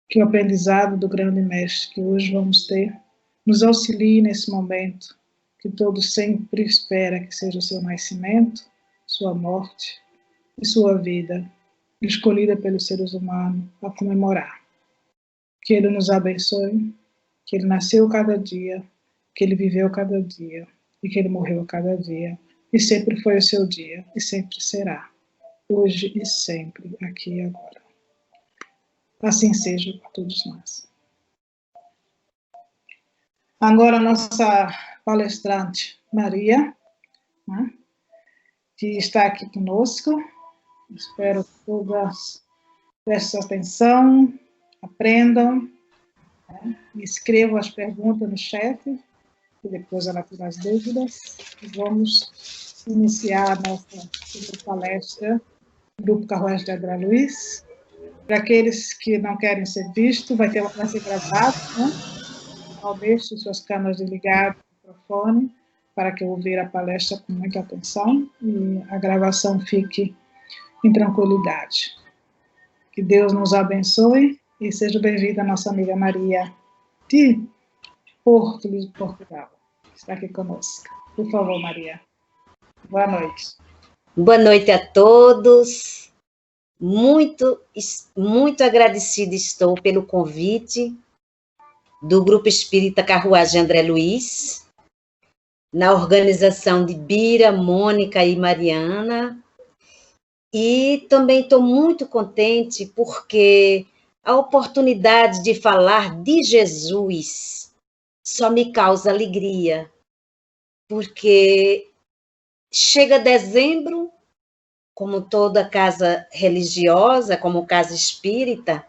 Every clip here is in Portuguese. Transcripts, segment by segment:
Que o aprendizado do grande mestre que hoje vamos ter nos auxilie nesse momento, que todos sempre esperam que seja o seu nascimento, sua morte e sua vida, escolhida pelos seres humanos a comemorar. Que Ele nos abençoe, que Ele nasceu cada dia, que Ele viveu cada dia e que Ele morreu cada dia. E sempre foi o seu dia e sempre será, hoje e sempre, aqui e agora. Assim seja para todos nós. Agora, nossa palestrante, Maria, né, que está aqui conosco. Espero que todas prestem atenção, aprendam, né, escrevam as perguntas no chat, e depois ela tira as dúvidas. E vamos iniciar a nossa palestra do Grupo Carruagem de André Luiz. Para aqueles que não querem ser vistos, vai ser gravado, né? Não deixe suas câmeras ligadas, microfone, para que eu ouvir a palestra com muita atenção e a gravação fique em tranquilidade. Que Deus nos abençoe e seja bem-vinda a nossa amiga Maria de Porto de Portugal, que está aqui conosco. Por favor, Maria. Boa noite. Boa noite a todos. Muito agradecida estou pelo convite do Grupo Espírita Carruagem André Luiz, na organização de Bira, Mônica e Mariana. E também estou muito contente porque a oportunidade de falar de Jesus só me causa alegria, porque chega dezembro, como toda casa religiosa, como casa espírita,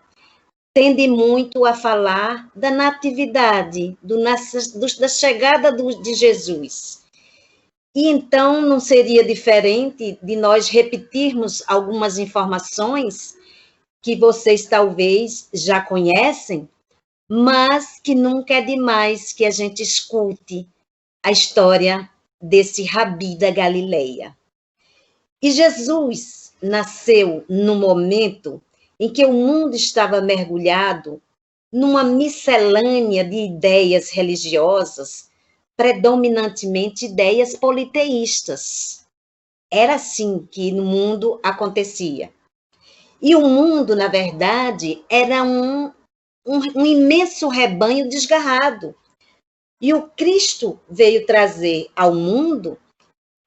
tende muito a falar da natividade, da chegada de Jesus. E então não seria diferente de nós repetirmos algumas informações que vocês talvez já conhecem, mas que nunca é demais que a gente escute a história desse Rabi da Galileia. E Jesus nasceu no momento em que o mundo estava mergulhado numa miscelânea de ideias religiosas, predominantemente ideias politeístas. Era assim que no mundo acontecia. E o mundo, na verdade, era um imenso rebanho desgarrado. E o Cristo veio trazer ao mundo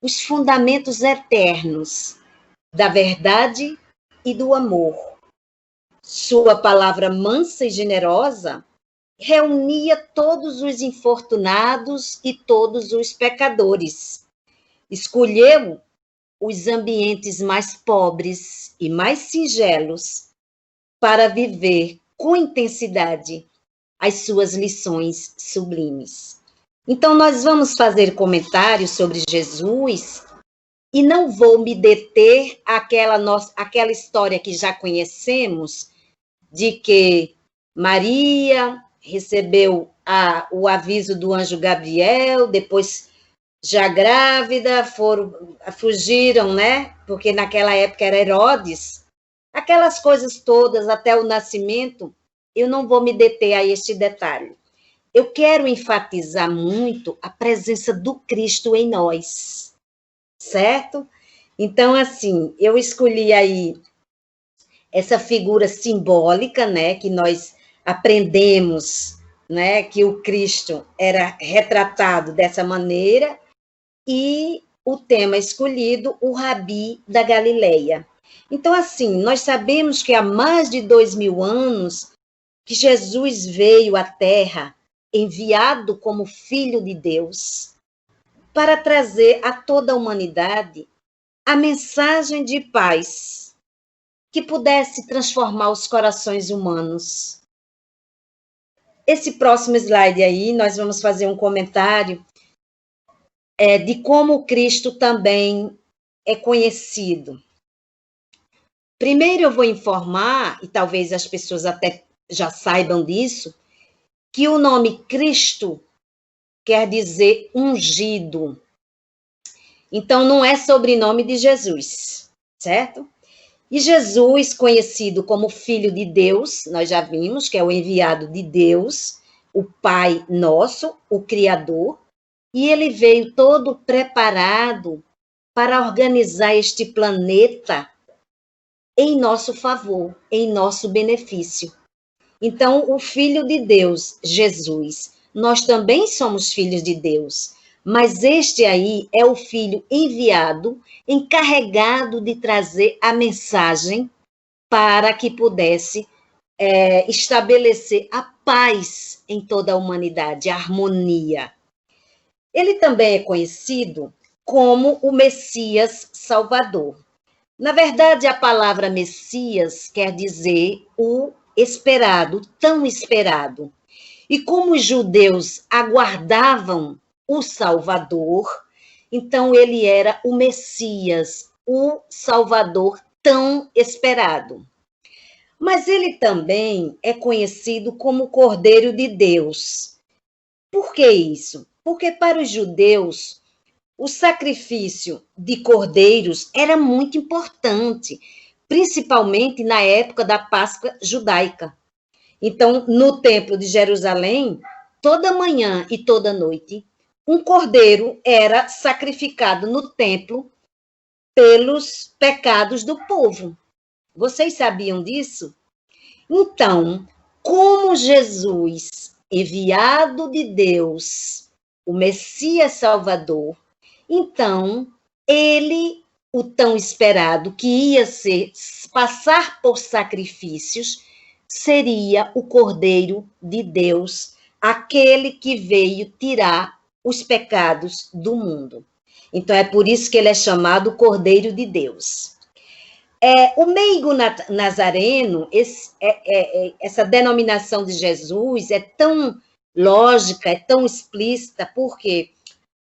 os fundamentos eternos da verdade e do amor. Sua palavra mansa e generosa reunia todos os infortunados e todos os pecadores. Escolheu os ambientes mais pobres e mais singelos para viver com intensidade as suas lições sublimes. Então, nós vamos fazer comentários sobre Jesus e não vou me deter àquela história que já conhecemos, de que Maria recebeu o aviso do anjo Gabriel, depois, já grávida, fugiram, né? Porque naquela época era Herodes. Aquelas coisas todas até o nascimento, eu não vou me deter a este detalhe. Eu quero enfatizar muito a presença do Cristo em nós, certo? Então, assim, eu escolhi aí essa figura simbólica, né, que nós aprendemos, né, que o Cristo era retratado dessa maneira, e o tema escolhido, o Rabi da Galileia. Então, assim, nós sabemos que há mais de 2000 anos que Jesus veio à Terra, enviado como Filho de Deus, para trazer a toda a humanidade a mensagem de paz que pudesse transformar os corações humanos. Esse próximo slide aí, nós vamos fazer um comentário de como Cristo também é conhecido. Primeiro eu vou informar, e talvez as pessoas até já saibam disso, que o nome Cristo quer dizer ungido. Então, não é sobrenome de Jesus, certo? E Jesus, conhecido como Filho de Deus, nós já vimos que é o enviado de Deus, o Pai nosso, o Criador, e ele veio todo preparado para organizar este planeta em nosso favor, em nosso benefício. Então, o Filho de Deus, Jesus, nós também somos filhos de Deus, mas este aí é o Filho enviado, encarregado de trazer a mensagem para que pudesse estabelecer a paz em toda a humanidade, a harmonia. Ele também é conhecido como o Messias Salvador. Na verdade, a palavra Messias quer dizer o esperado, tão esperado. E como os judeus aguardavam o Salvador, então ele era o Messias, o Salvador tão esperado. Mas ele também é conhecido como Cordeiro de Deus. Por que isso? Porque para os judeus, o sacrifício de cordeiros era muito importante, principalmente na época da Páscoa judaica. Então, no Templo de Jerusalém, toda manhã e toda noite, um cordeiro era sacrificado no templo pelos pecados do povo. Vocês sabiam disso? Então, como Jesus, enviado de Deus, o Messias Salvador, então ele, o tão esperado, que ia passar por sacrifícios, seria o Cordeiro de Deus, aquele que veio tirar os pecados do mundo. Então é por isso que ele é chamado Cordeiro de Deus. O meigo nazareno, essa denominação de Jesus é tão lógica, é tão explícita, porque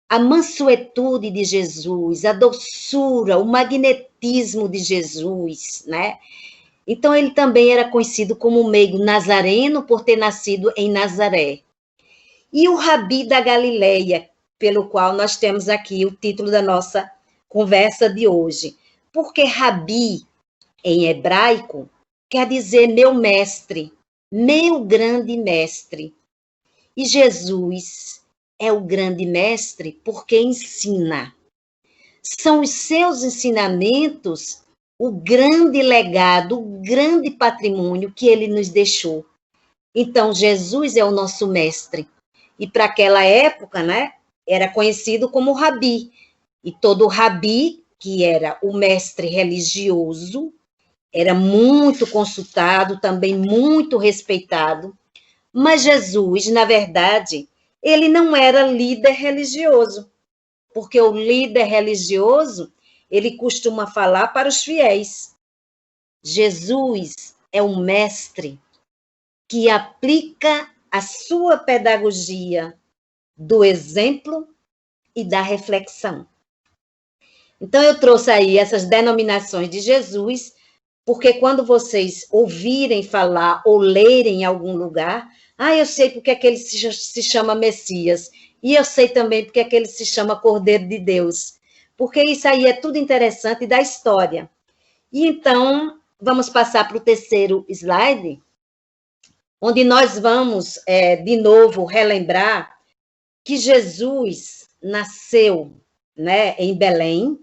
a mansuetude de Jesus, a doçura, o magnetismo de Jesus, né? Então, ele também era conhecido como meigo nazareno por ter nascido em Nazaré. E o Rabi da Galileia, pelo qual nós temos aqui o título da nossa conversa de hoje. Porque Rabi, em hebraico, quer dizer meu mestre, meu grande mestre. E Jesus é o grande mestre porque ensina. São os seus ensinamentos o grande legado, o grande patrimônio que ele nos deixou. Então, Jesus é o nosso mestre. E para aquela época, né, era conhecido como Rabi. E todo Rabi, que era o mestre religioso, era muito consultado, também muito respeitado. Mas Jesus, na verdade, ele não era líder religioso, porque o líder religioso, ele costuma falar para os fiéis. Jesus é um mestre que aplica a sua pedagogia do exemplo e da reflexão. Então, eu trouxe aí essas denominações de Jesus, porque quando vocês ouvirem falar ou lerem em algum lugar, eu sei porque é que ele se chama Messias, e eu sei também porque é que ele se chama Cordeiro de Deus, porque isso aí é tudo interessante da história. E então, vamos passar para o terceiro slide, onde nós vamos, de novo, relembrar que Jesus nasceu, né, em Belém,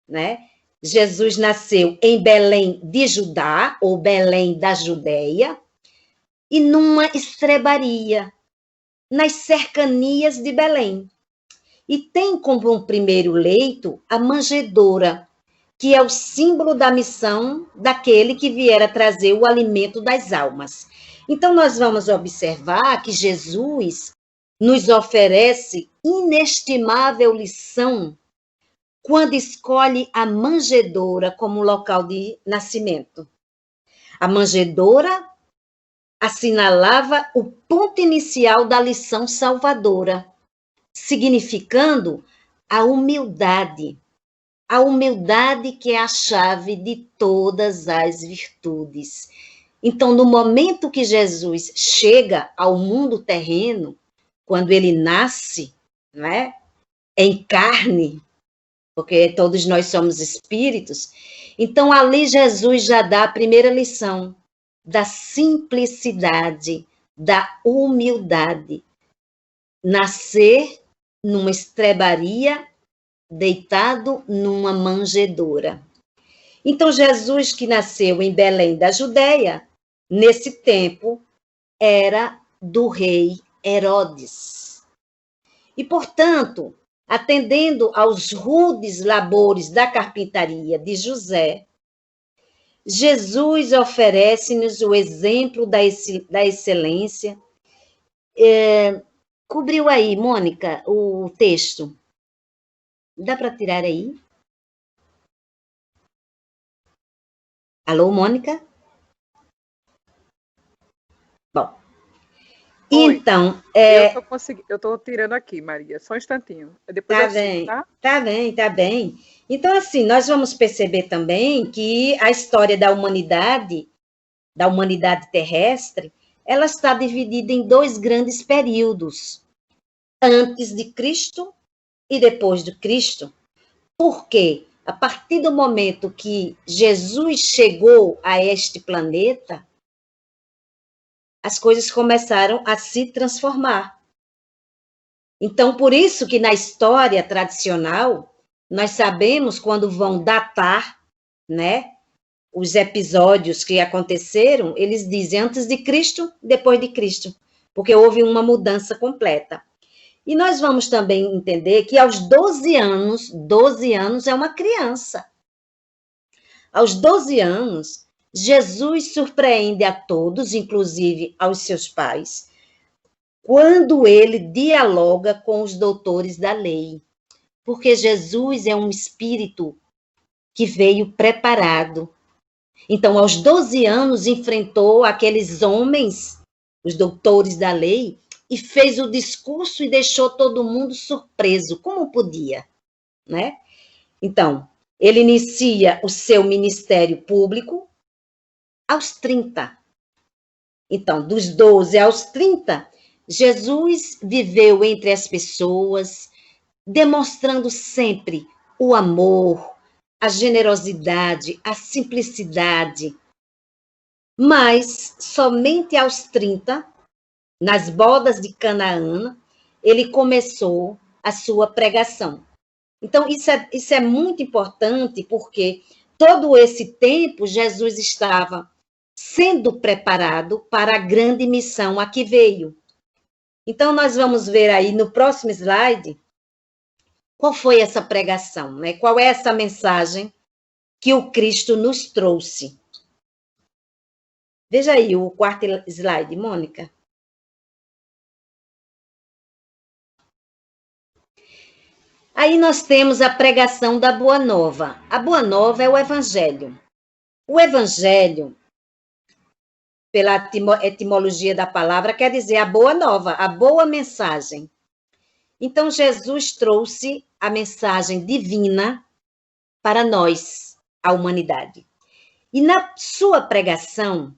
né? Jesus nasceu em Belém de Judá, ou Belém da Judéia, e numa estrebaria, nas cercanias de Belém. E tem como um primeiro leito a manjedoura, que é o símbolo da missão daquele que viera trazer o alimento das almas. Então, nós vamos observar que Jesus nos oferece inestimável lição quando escolhe a manjedoura como local de nascimento. A manjedoura assinalava o ponto inicial da lição salvadora, significando a humildade que é a chave de todas as virtudes. Então, no momento que Jesus chega ao mundo terreno, quando ele nasce, né, em carne, porque todos nós somos espíritos, Então, ali Jesus já dá a primeira lição da simplicidade, da humildade. Nascer numa estrebaria, deitado numa manjedoura. Então, Jesus, que nasceu em Belém da Judéia, nesse tempo, era do rei Herodes. E, portanto, atendendo aos rudes labores da carpintaria de José, Jesus oferece-nos o exemplo da excelência. Cobriu aí, Mônica, o texto. Dá para tirar aí? Alô, Mônica? Bom. Oi. Então, eu estou tirando aqui, Maria, só um instantinho. Depois tá eu bem, tá? Tá bem. Então, assim, nós vamos perceber também que a história da humanidade terrestre, ela está dividida em dois grandes períodos, antes de Cristo e depois de Cristo. Porque a partir do momento que Jesus chegou a este planeta, as coisas começaram a se transformar. Então, por isso que na história tradicional, nós sabemos quando vão datar, né, os episódios que aconteceram, eles dizem antes de Cristo, depois de Cristo, porque houve uma mudança completa. E nós vamos também entender que aos 12 anos é uma criança. Aos 12 anos, Jesus surpreende a todos, inclusive aos seus pais, quando ele dialoga com os doutores da lei. Porque Jesus é um espírito que veio preparado. Então, aos 12 anos, enfrentou aqueles homens, os doutores da lei, e fez o discurso e deixou todo mundo surpreso, como podia, né? Então, ele inicia o seu ministério público aos 30. Então, dos 12 aos 30, Jesus viveu entre as pessoas, demonstrando sempre o amor, a generosidade, a simplicidade. Mas, somente aos 30, nas bodas de Canaã, ele começou a sua pregação. Então, isso é muito importante, porque todo esse tempo Jesus estava sendo preparado para a grande missão a que veio. Então, nós vamos ver aí no próximo slide qual foi essa pregação, né? Qual é essa mensagem que o Cristo nos trouxe. Veja aí o quarto slide, Mônica. Aí nós temos a pregação da Boa Nova. A Boa Nova é o Evangelho. O Evangelho, pela etimologia da palavra, quer dizer a boa nova, a boa mensagem. Então, Jesus trouxe a mensagem divina para nós, a humanidade. E na sua pregação,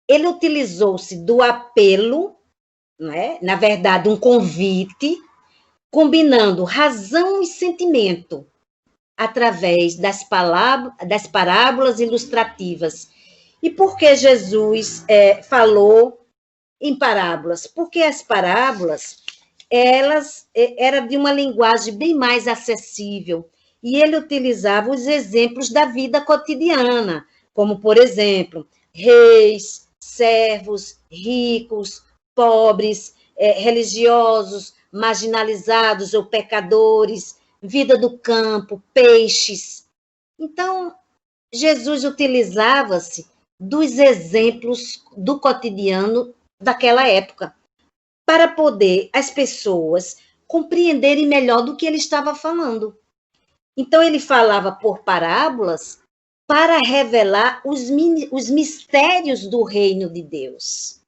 ele utilizou-se do apelo, né? Na verdade, um convite, combinando razão e sentimento, através das parábolas ilustrativas. E por que Jesus falou em parábolas? Porque as parábolas, elas eram de uma linguagem bem mais acessível, e ele utilizava os exemplos da vida cotidiana, como, por exemplo, reis, servos, ricos, pobres, religiosos, marginalizados ou pecadores, vida do campo, peixes. Então, Jesus utilizava-se dos exemplos do cotidiano daquela época, para poder as pessoas compreenderem melhor do que ele estava falando. Então, ele falava por parábolas para revelar os mistérios do reino de Deus.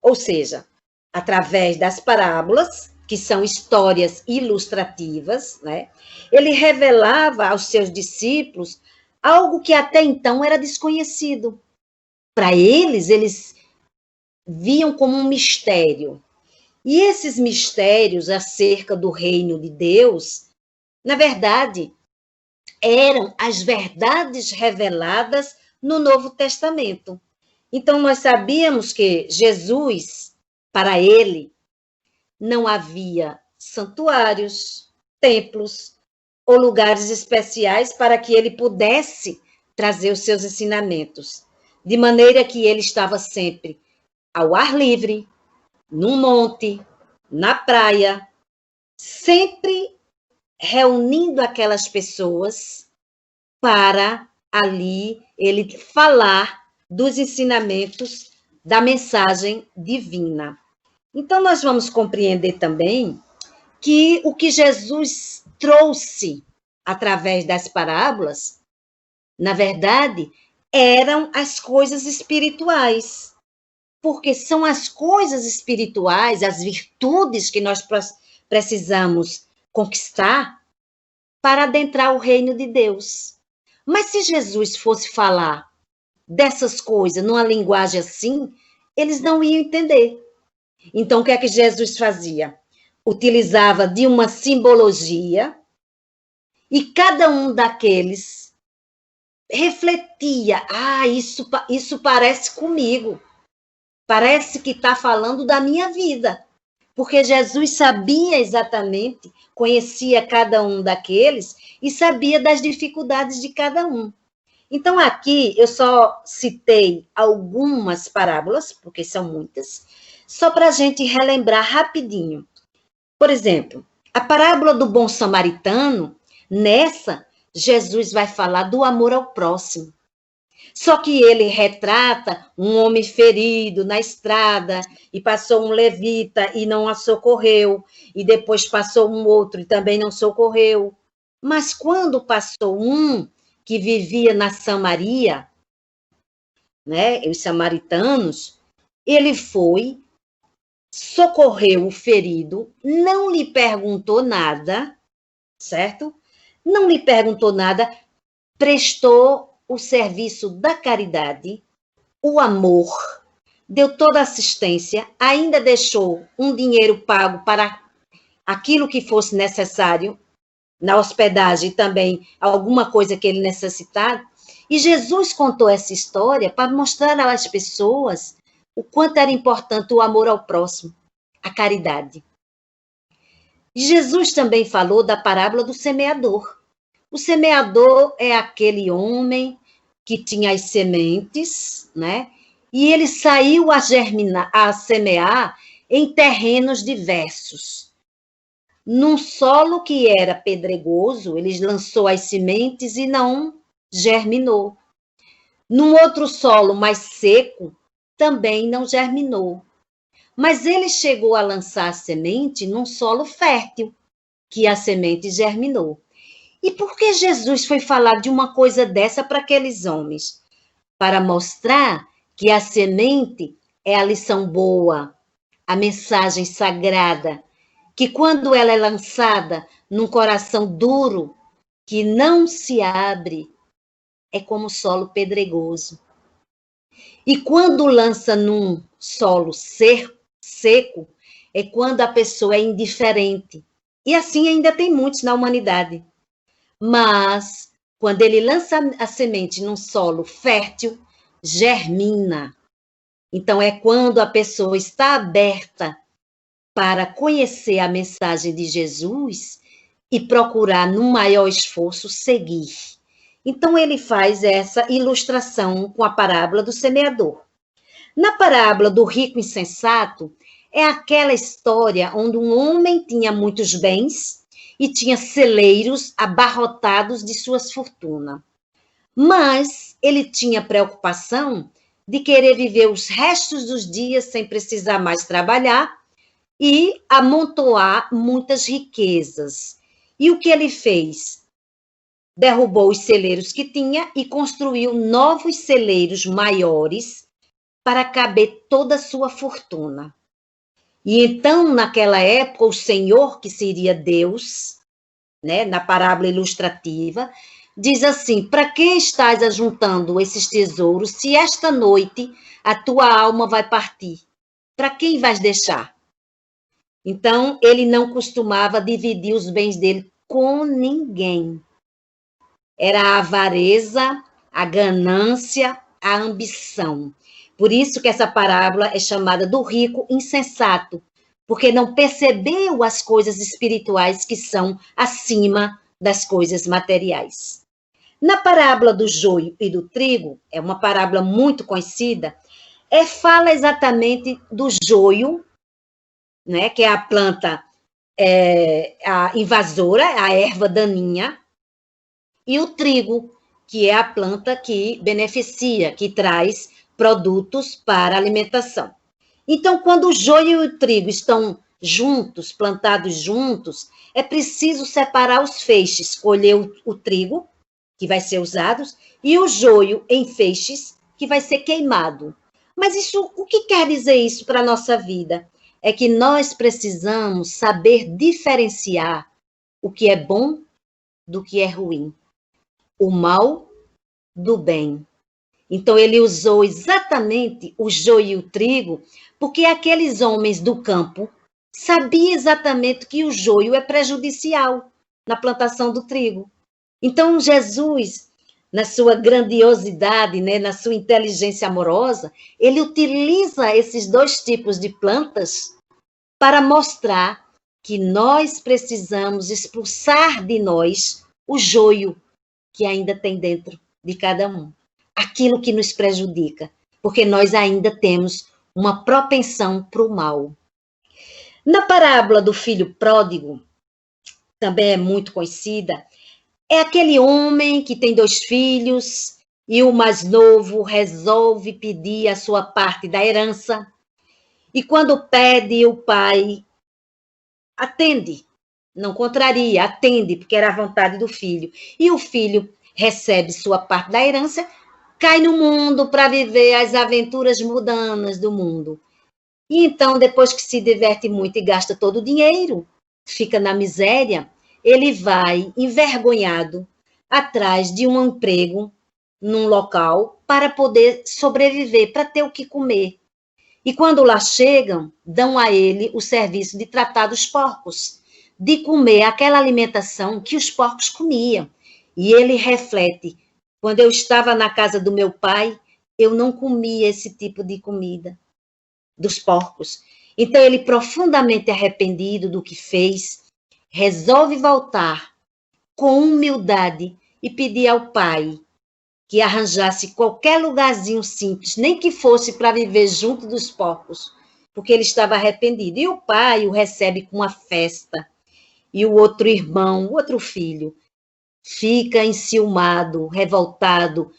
Ou seja, através das parábolas, que são histórias ilustrativas, né? Ele revelava aos seus discípulos algo que até então era desconhecido. Para eles viam como um mistério. E esses mistérios acerca do reino de Deus, na verdade, eram as verdades reveladas no Novo Testamento. Então, nós sabíamos que Jesus, para ele, não havia santuários, templos ou lugares especiais para que ele pudesse trazer os seus ensinamentos. De maneira que ele estava sempre ao ar livre, num monte, na praia, sempre reunindo aquelas pessoas para ali ele falar dos ensinamentos da mensagem divina. Então, nós vamos compreender também que o que Jesus trouxe através das parábolas, na verdade, eram as coisas espirituais. Porque são as coisas espirituais, as virtudes que nós precisamos conquistar para adentrar o reino de Deus. Mas se Jesus fosse falar dessas coisas numa linguagem assim, eles não iam entender. Então, o que é que Jesus fazia? Utilizava de uma simbologia e cada um daqueles refletia: isso parece comigo. Parece que está falando da minha vida. Porque Jesus sabia exatamente, conhecia cada um daqueles e sabia das dificuldades de cada um. Então, aqui eu só citei algumas parábolas, porque são muitas, só para a gente relembrar rapidinho. Por exemplo, a parábola do bom samaritano, nessa, Jesus vai falar do amor ao próximo. Só que ele retrata um homem ferido na estrada, e passou um levita e não a socorreu, e depois passou um outro e também não socorreu. Mas quando passou um que vivia na Samaria, né, os samaritanos, ele foi, socorreu o ferido, não lhe perguntou nada, certo? Não lhe perguntou nada, prestou o serviço da caridade, o amor, deu toda a assistência, ainda deixou um dinheiro pago para aquilo que fosse necessário, na hospedagem também, alguma coisa que ele necessitar. E Jesus contou essa história para mostrar às pessoas o quanto era importante o amor ao próximo, a caridade. E Jesus também falou da parábola do semeador. O semeador é aquele homem que tinha as sementes, né? E ele saiu a semear em terrenos diversos. Num solo que era pedregoso, ele lançou as sementes e não germinou. Num outro solo mais seco, também não germinou. Mas ele chegou a lançar a semente num solo fértil, que a semente germinou. E por que Jesus foi falar de uma coisa dessa para aqueles homens? Para mostrar que a semente é a lição boa, a mensagem sagrada, que quando ela é lançada num coração duro, que não se abre, é como solo pedregoso. E quando lança num solo seco, é quando a pessoa é indiferente. E assim ainda tem muitos na humanidade. Mas, quando ele lança a semente num solo fértil, germina. Então, é quando a pessoa está aberta para conhecer a mensagem de Jesus e procurar, no maior esforço, seguir. Então, ele faz essa ilustração com a parábola do semeador. Na parábola do rico insensato, é aquela história onde um homem tinha muitos bens e tinha celeiros abarrotados de suas fortunas. Mas ele tinha preocupação de querer viver os restos dos dias sem precisar mais trabalhar e amontoar muitas riquezas. E o que ele fez? Derrubou os celeiros que tinha e construiu novos celeiros maiores para caber toda a sua fortuna. E então, naquela época, o Senhor, que seria Deus, né, na parábola ilustrativa, diz assim: para que estás ajuntando esses tesouros se esta noite a tua alma vai partir? Para quem vais deixar? Então, ele não costumava dividir os bens dele com ninguém. Era a avareza, a ganância, a ambição. Por isso que essa parábola é chamada do rico insensato, porque não percebeu as coisas espirituais que são acima das coisas materiais. Na parábola do joio e do trigo, é uma parábola muito conhecida, fala exatamente do joio, né, que é a planta a invasora, a erva daninha, e o trigo, que é a planta que beneficia, que traz produtos para alimentação. Então, quando o joio e o trigo estão juntos, plantados juntos, é preciso separar os feixes, colher o trigo, que vai ser usado, e o joio em feixes, que vai ser queimado. Mas isso, o que quer dizer isso para a nossa vida? É que nós precisamos saber diferenciar o que é bom do que é ruim, o mal do bem. Então, ele usou exatamente o joio e o trigo, porque aqueles homens do campo sabiam exatamente que o joio é prejudicial na plantação do trigo. Então, Jesus, na sua grandiosidade, né, na sua inteligência amorosa, ele utiliza esses dois tipos de plantas para mostrar que nós precisamos expulsar de nós o joio que ainda tem dentro de cada um. Aquilo que nos prejudica, porque nós ainda temos uma propensão para o mal. Na parábola do filho pródigo, também é muito conhecida, é aquele homem que tem 2 filhos e o mais novo resolve pedir a sua parte da herança. E quando pede, o pai atende, não contraria, atende, porque era a vontade do filho. E o filho recebe sua parte da herança, cai no mundo para viver as aventuras mundanas do mundo. E então, depois que se diverte muito e gasta todo o dinheiro, fica na miséria, ele vai envergonhado atrás de um emprego num local para poder sobreviver, para ter o que comer. E quando lá chegam, dão a ele o serviço de tratar dos porcos, de comer aquela alimentação que os porcos comiam. E ele reflete: quando eu estava na casa do meu pai, eu não comia esse tipo de comida dos porcos. Então ele, profundamente arrependido do que fez, resolve voltar com humildade e pedir ao pai que arranjasse qualquer lugarzinho simples, nem que fosse para viver junto dos porcos, porque ele estava arrependido. E o pai o recebe com uma festa. E o outro irmão, o outro filho, fica enciumado, revoltado,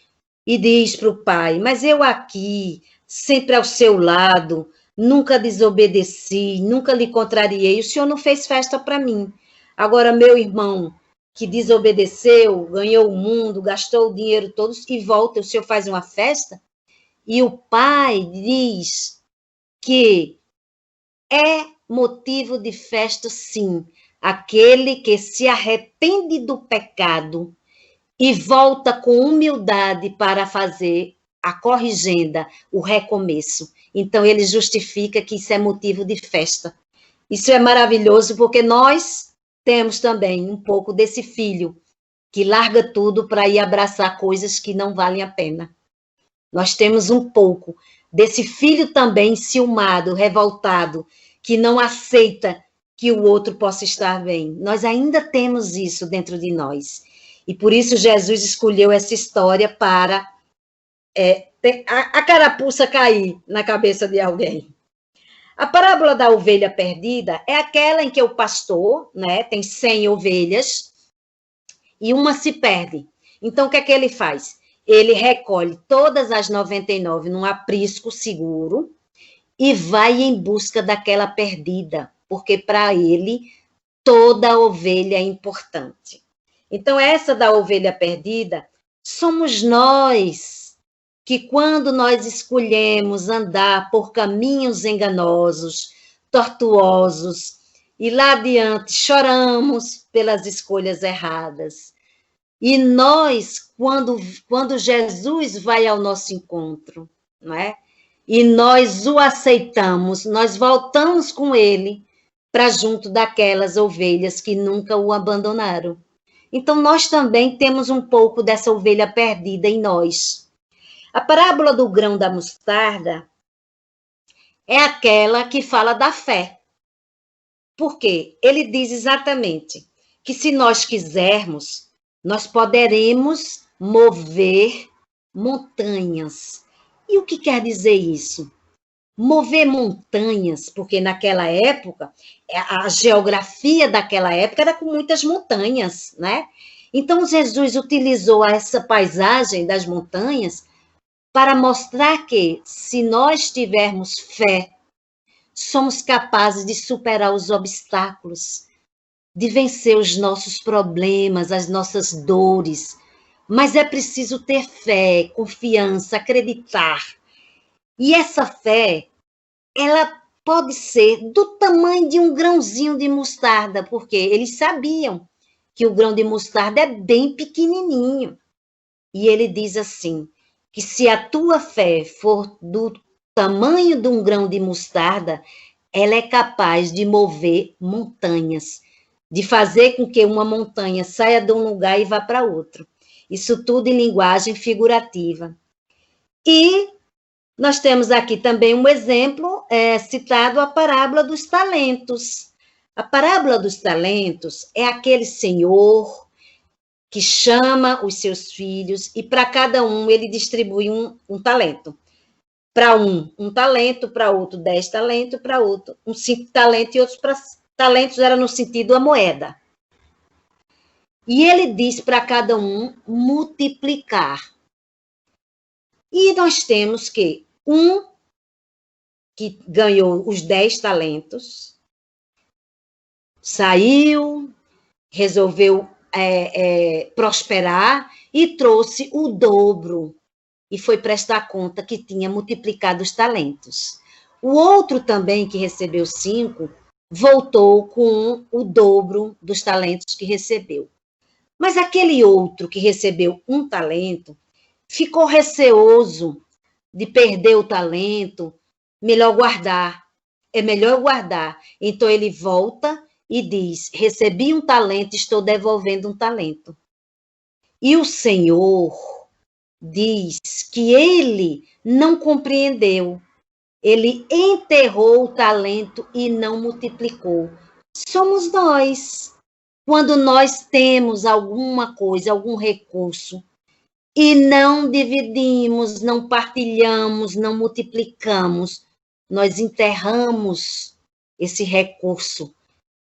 e diz para o pai: mas eu aqui, sempre ao seu lado, nunca desobedeci, nunca lhe contrariei, o senhor não fez festa para mim. Agora, meu irmão, que desobedeceu, ganhou o mundo, gastou o dinheiro todo, e volta, o senhor faz uma festa? E o pai diz que é motivo de festa, sim, aquele que se arrepende do pecado e volta com humildade para fazer a corrigenda, o recomeço. Então, ele justifica que isso é motivo de festa. Isso é maravilhoso, porque nós temos também um pouco desse filho que larga tudo para ir abraçar coisas que não valem a pena. Nós temos um pouco desse filho também ciumado, revoltado, que não aceita que o outro possa estar bem. Nós ainda temos isso dentro de nós. E por isso Jesus escolheu essa história para a carapuça cair na cabeça de alguém. A parábola da ovelha perdida é aquela em que o pastor, né, tem 100 ovelhas e uma se perde. Então, o que é que ele faz? Ele recolhe todas as 99 num aprisco seguro e vai em busca daquela perdida, porque para ele toda ovelha é importante. Então, essa da ovelha perdida somos nós, que quando nós escolhemos andar por caminhos enganosos, tortuosos, e lá adiante choramos pelas escolhas erradas. E nós, quando Jesus vai ao nosso encontro, não é? E nós o aceitamos, nós voltamos com ele para junto daquelas ovelhas que nunca o abandonaram. Então, nós também temos um pouco dessa ovelha perdida em nós. A parábola do grão da mostarda é aquela que fala da fé. Por quê? Ele diz exatamente que se nós quisermos, nós poderemos mover montanhas. E o que quer dizer isso? Mover montanhas, porque naquela época, a geografia daquela época era com muitas montanhas, né? Então, Jesus utilizou essa paisagem das montanhas para mostrar que, se nós tivermos fé, somos capazes de superar os obstáculos, de vencer os nossos problemas, as nossas dores. Mas é preciso ter fé, confiança, acreditar. E essa fé, ela pode ser do tamanho de um grãozinho de mostarda, porque eles sabiam que o grão de mostarda é bem pequenininho. E ele diz assim, que se a tua fé for do tamanho de um grão de mostarda, ela é capaz de mover montanhas, de fazer com que uma montanha saia de um lugar e vá para outro. Isso tudo em linguagem figurativa. E nós temos aqui também um exemplo citado, a parábola dos talentos. A parábola dos talentos é aquele senhor que chama os seus filhos e para cada um ele distribui um talento. Para um talento, para outro 10 talentos, para outro 5 talentos, e outros talentos era no sentido a moeda. E ele diz para cada um multiplicar. E nós temos que um que ganhou os 10 talentos, saiu, resolveu prosperar e trouxe o dobro. E foi prestar conta que tinha multiplicado os talentos. O outro também, que recebeu 5, voltou com o dobro dos talentos que recebeu. Mas aquele outro que recebeu 1 talento, ficou receoso de perder o talento, melhor guardar. É melhor guardar. Então ele volta e diz, recebi 1 talento, estou devolvendo 1 talento. E o Senhor diz que ele não compreendeu. Ele enterrou o talento e não multiplicou. Somos nós. Quando nós temos alguma coisa, algum recurso, e não dividimos, não partilhamos, não multiplicamos, nós enterramos esse recurso,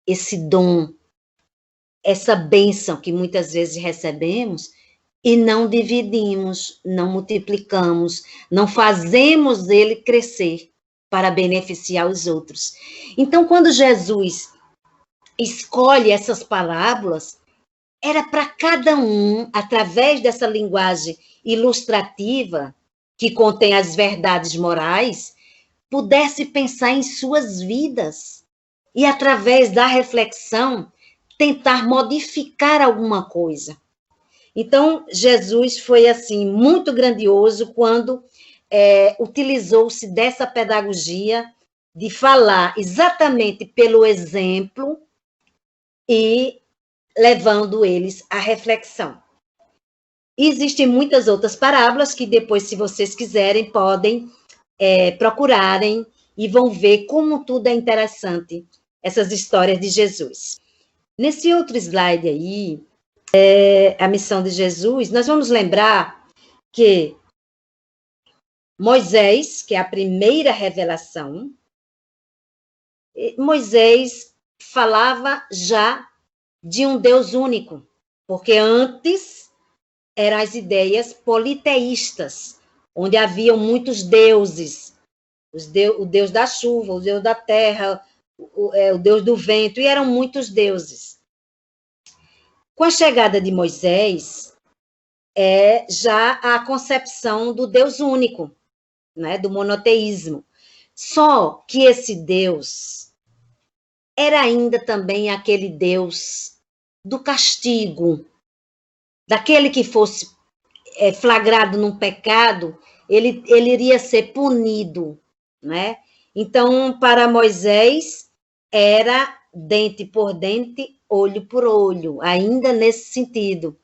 esse dom, essa bênção que muitas vezes recebemos, e não dividimos, não multiplicamos, não fazemos ele crescer para beneficiar os outros. Então, quando Jesus escolhe essas parábolas, era para cada um, através dessa linguagem ilustrativa, que contém as verdades morais, pudesse pensar em suas vidas e, através da reflexão, tentar modificar alguma coisa. Então, Jesus foi, assim, muito grandioso quando utilizou-se dessa pedagogia de falar exatamente pelo exemplo e levando eles à reflexão. Existem muitas outras parábolas que depois, se vocês quiserem, podem procurarem e vão ver como tudo é interessante, essas histórias de Jesus. Nesse outro slide aí, a missão de Jesus, nós vamos lembrar que Moisés, que é a primeira revelação, Moisés falava já de um Deus único, porque antes eram as ideias politeístas, onde haviam muitos deuses, o Deus da chuva, o Deus da terra, o Deus do vento, e eram muitos deuses. Com a chegada de Moisés, já a concepção do Deus único, né, do monoteísmo. Só que esse Deus era ainda também aquele Deus do castigo, daquele que fosse flagrado num pecado, ele iria ser punido, né? Então, para Moisés, era dente por dente, olho por olho, ainda nesse sentido.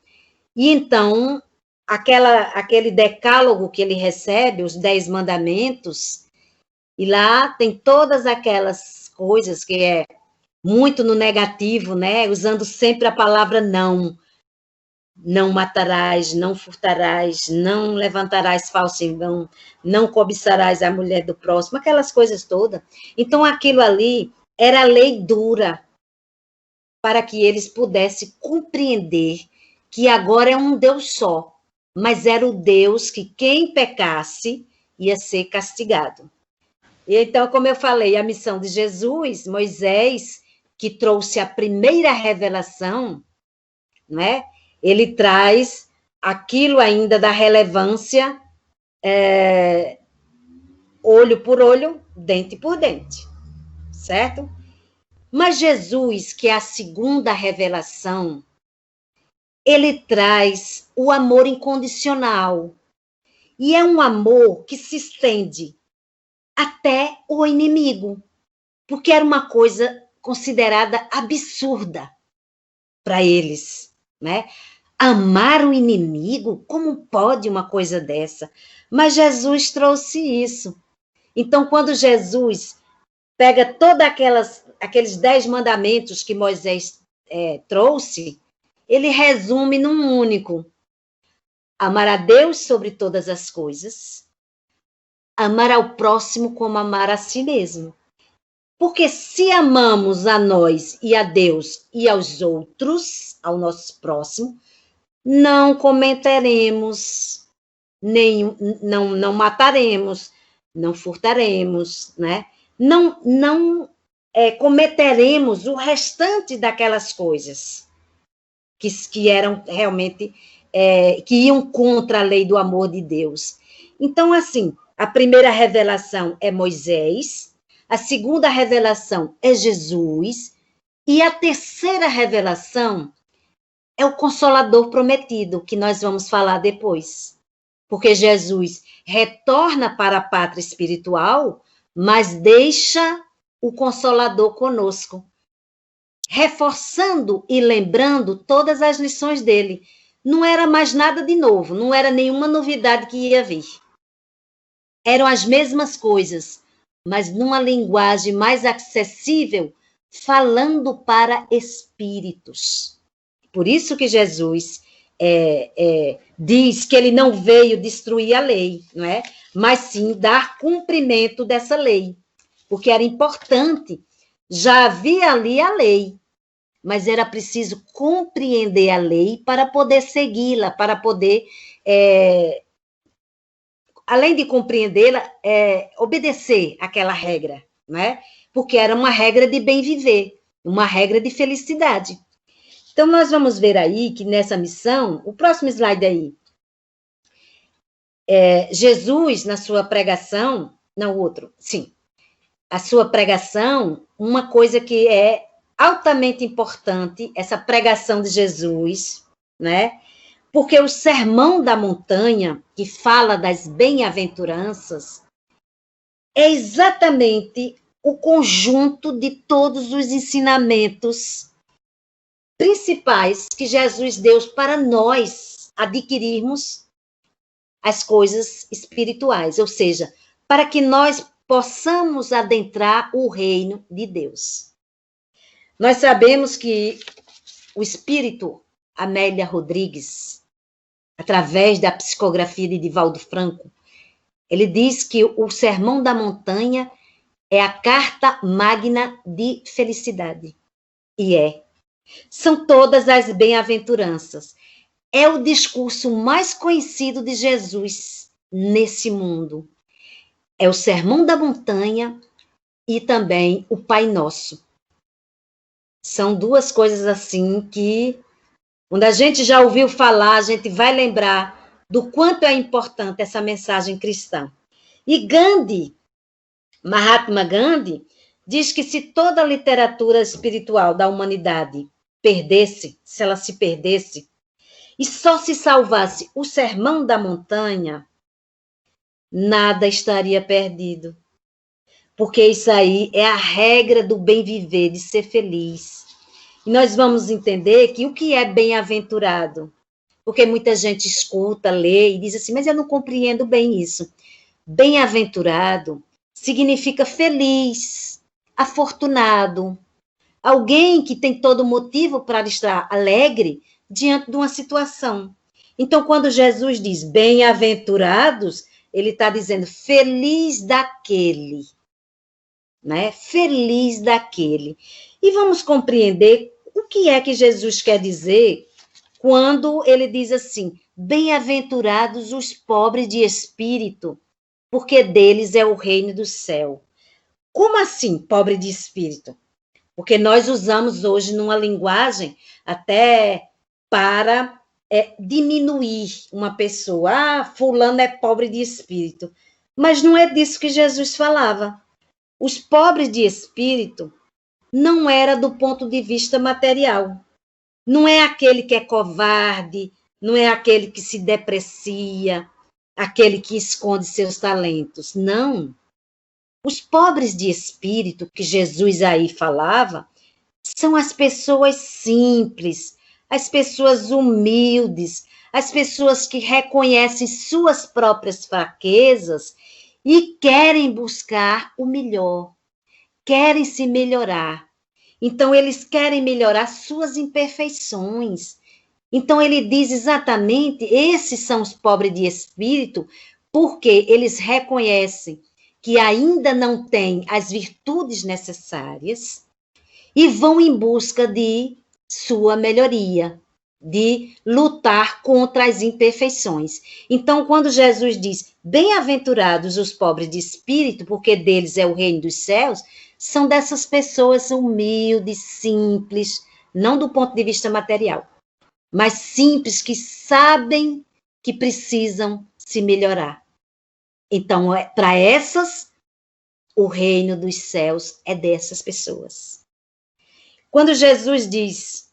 E então, aquele decálogo que ele recebe, os 10 mandamentos, e lá tem todas aquelas coisas que é muito no negativo, né? Usando sempre a palavra não. Não matarás, não furtarás, não levantarás falso engano, não cobiçarás a mulher do próximo, aquelas coisas todas. Então, aquilo ali era lei dura para que eles pudessem compreender que agora é um Deus só, mas era o Deus que quem pecasse ia ser castigado. E então, como eu falei, a missão de Jesus, Moisés, que trouxe a primeira revelação, né? Ele traz aquilo ainda da relevância, olho por olho, dente por dente, certo? Mas Jesus, que é a segunda revelação, ele traz o amor incondicional. E é um amor que se estende até o inimigo, porque era uma coisa considerada absurda para eles, né? Amar o inimigo? Como pode uma coisa dessa? Mas Jesus trouxe isso. Então, quando Jesus pega todos aqueles 10 mandamentos que Moisés trouxe, ele resume num único: amar a Deus sobre todas as coisas, amar ao próximo como amar a si mesmo. Porque se amamos a nós e a Deus e aos outros, ao nosso próximo, não cometeremos, não mataremos, não furtaremos, né? Não cometeremos o restante daquelas coisas que eram realmente, que iam contra a lei do amor de Deus. Então, assim, a primeira revelação é Moisés, a segunda revelação é Jesus, e a terceira revelação é o Consolador prometido, que nós vamos falar depois. Porque Jesus retorna para a pátria espiritual, mas deixa o Consolador conosco, reforçando e lembrando todas as lições dele. Não era mais nada de novo, não era nenhuma novidade que ia vir. Eram as mesmas coisas, mas numa linguagem mais acessível, falando para espíritos. Por isso que Jesus diz que ele não veio destruir a lei, não é? Mas sim dar cumprimento dessa lei, porque era importante. Já havia ali a lei, mas era preciso compreender a lei para poder segui-la, para poder, além de compreendê-la, obedecer aquela regra, né? Porque era uma regra de bem viver, uma regra de felicidade. Então, nós vamos ver aí que nessa missão, o próximo slide aí, Jesus, na sua pregação, não, outro, sim, a sua pregação, uma coisa que é altamente importante, essa pregação de Jesus, né? Porque o Sermão da Montanha, que fala das bem-aventuranças, é exatamente o conjunto de todos os ensinamentos principais que Jesus deu para nós adquirirmos as coisas espirituais, ou seja, para que nós possamos adentrar o reino de Deus. Nós sabemos que o espírito Amélia Rodrigues, através da psicografia de Divaldo Franco, ele diz que o Sermão da Montanha é a carta magna de felicidade. E são todas as bem-aventuranças. É o discurso mais conhecido de Jesus nesse mundo. É o Sermão da Montanha e também o Pai Nosso. São duas coisas assim que, quando a gente já ouviu falar, a gente vai lembrar do quanto é importante essa mensagem cristã. E Gandhi, Mahatma Gandhi, diz que se toda a literatura espiritual da humanidade se ela se perdesse, e só se salvasse o Sermão da Montanha, nada estaria perdido. Porque isso aí é a regra do bem viver, de ser feliz. E nós vamos entender que o que é bem-aventurado? Porque muita gente escuta, lê e diz assim, mas eu não compreendo bem isso. Bem-aventurado significa feliz, afortunado, alguém que tem todo motivo para estar alegre diante de uma situação. Então, quando Jesus diz bem-aventurados, ele está dizendo feliz daquele, né? Feliz daquele. E vamos compreender o que é que Jesus quer dizer quando ele diz assim, bem-aventurados os pobres de espírito, porque deles é o reino do céu. Como assim, pobre de espírito? Porque nós usamos hoje numa linguagem até para diminuir uma pessoa. Ah, fulano é pobre de espírito. Mas não é disso que Jesus falava. Os pobres de espírito não era do ponto de vista material. Não é aquele que é covarde, não é aquele que se deprecia, aquele que esconde seus talentos. Não. Os pobres de espírito que Jesus aí falava são as pessoas simples, as pessoas humildes, as pessoas que reconhecem suas próprias fraquezas e querem buscar o melhor, querem se melhorar. Então, eles querem melhorar suas imperfeições. Então, ele diz exatamente, esses são os pobres de espírito, porque eles reconhecem que ainda não têm as virtudes necessárias e vão em busca de sua melhoria, de lutar contra as imperfeições. Então, quando Jesus diz, bem-aventurados os pobres de espírito, porque deles é o reino dos céus, são dessas pessoas humildes, simples, não do ponto de vista material, mas simples, que sabem que precisam se melhorar. Então, para essas, o reino dos céus é dessas pessoas. Quando Jesus diz,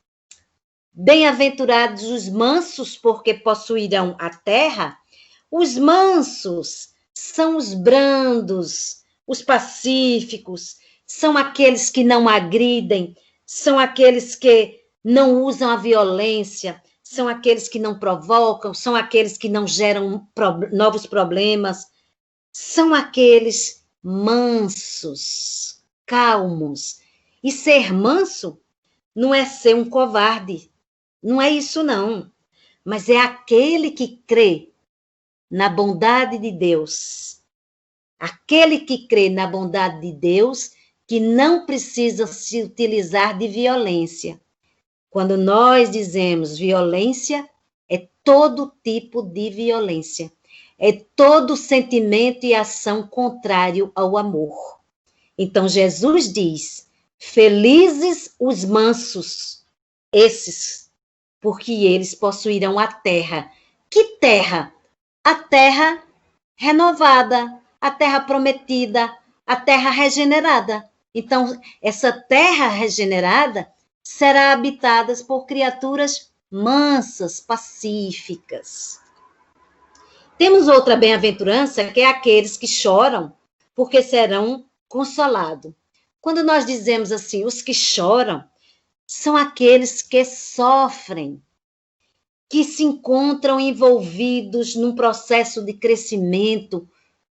bem-aventurados os mansos, porque possuirão a terra, os mansos são os brandos, os pacíficos, são aqueles que não agridem, são aqueles que não usam a violência, são aqueles que não provocam, são aqueles que não geram novos problemas, são aqueles mansos, calmos. E ser manso não é ser um covarde, não é isso não, mas é aquele que crê na bondade de Deus, aquele que crê na bondade de Deus, que não precisa se utilizar de violência. Quando nós dizemos violência, é todo tipo de violência, é todo sentimento e ação contrário ao amor. Então Jesus diz, felizes os mansos, esses, porque eles possuirão a terra. Que terra? A terra renovada, a terra prometida, a terra regenerada. Então, essa terra regenerada será habitada por criaturas mansas, pacíficas. Temos outra bem-aventurança, que é aqueles que choram, porque serão consolados. Quando nós dizemos assim, os que choram, são aqueles que sofrem, que se encontram envolvidos num processo de crescimento,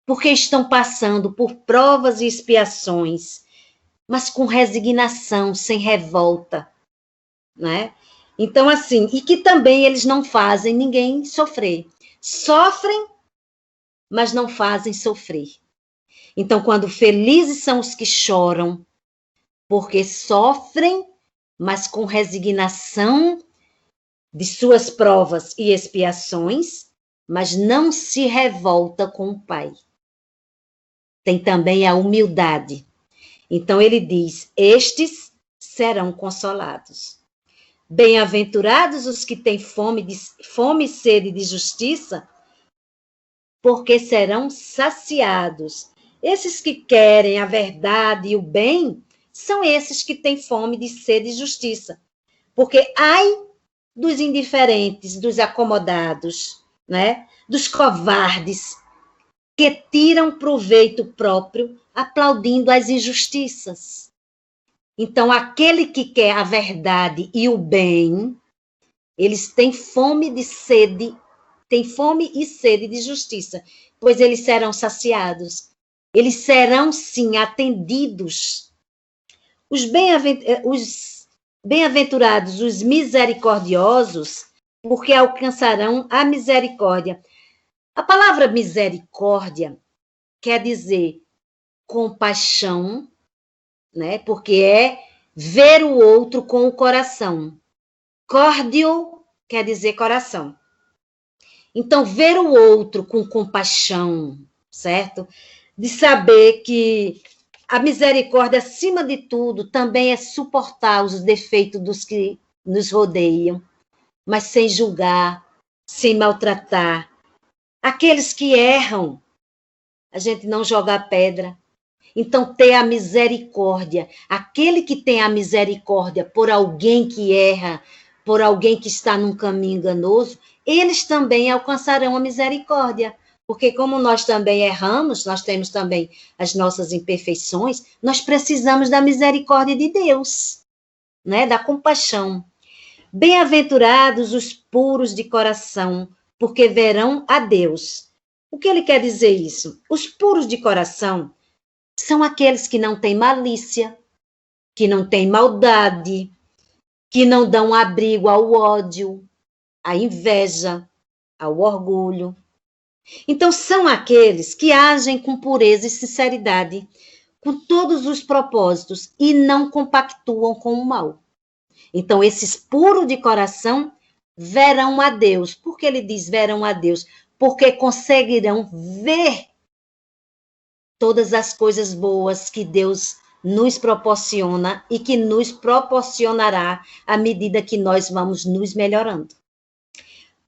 porque estão passando por provas e expiações, mas com resignação, sem revolta, né? Então, assim, e que também eles não fazem ninguém sofrer. Sofrem, mas não fazem sofrer. Então, quando felizes são os que choram, porque sofrem, mas com resignação de suas provas e expiações, mas não se revolta com o Pai. Tem também a humildade. Então ele diz, estes serão consolados. Bem-aventurados os que têm fome e sede de justiça, porque serão saciados. Esses que querem a verdade e o bem, são esses que têm fome de sede de justiça. Porque ai dos indiferentes, dos acomodados, né? Dos covardes, que tiram proveito próprio aplaudindo as injustiças. Então, aquele que quer a verdade e o bem, eles têm fome de sede, têm fome e sede de justiça, pois eles serão saciados. Eles serão, sim, atendidos. Os bem-aventurados, os misericordiosos, porque alcançarão a misericórdia. A palavra misericórdia quer dizer compaixão, né? Porque é ver o outro com o coração. Córdio quer dizer coração. Então, ver o outro com compaixão, certo? De saber que a misericórdia, acima de tudo, também é suportar os defeitos dos que nos rodeiam, mas sem julgar, sem maltratar. Aqueles que erram, a gente não joga pedra. Então, ter a misericórdia. Aquele que tem a misericórdia por alguém que erra, por alguém que está num caminho enganoso, eles também alcançarão a misericórdia. Porque como nós também erramos, nós temos também as nossas imperfeições, nós precisamos da misericórdia de Deus, né? Da compaixão. Bem-aventurados os puros de coração, porque verão a Deus. O que ele quer dizer isso? Os puros de coração são aqueles que não têm malícia, que não têm maldade, que não dão abrigo ao ódio, à inveja, ao orgulho. Então, são aqueles que agem com pureza e sinceridade, com todos os propósitos e não compactuam com o mal. Então, esses puros de coração verão a Deus. Por que ele diz verão a Deus? Porque conseguirão ver todas as coisas boas que Deus nos proporciona e que nos proporcionará à medida que nós vamos nos melhorando.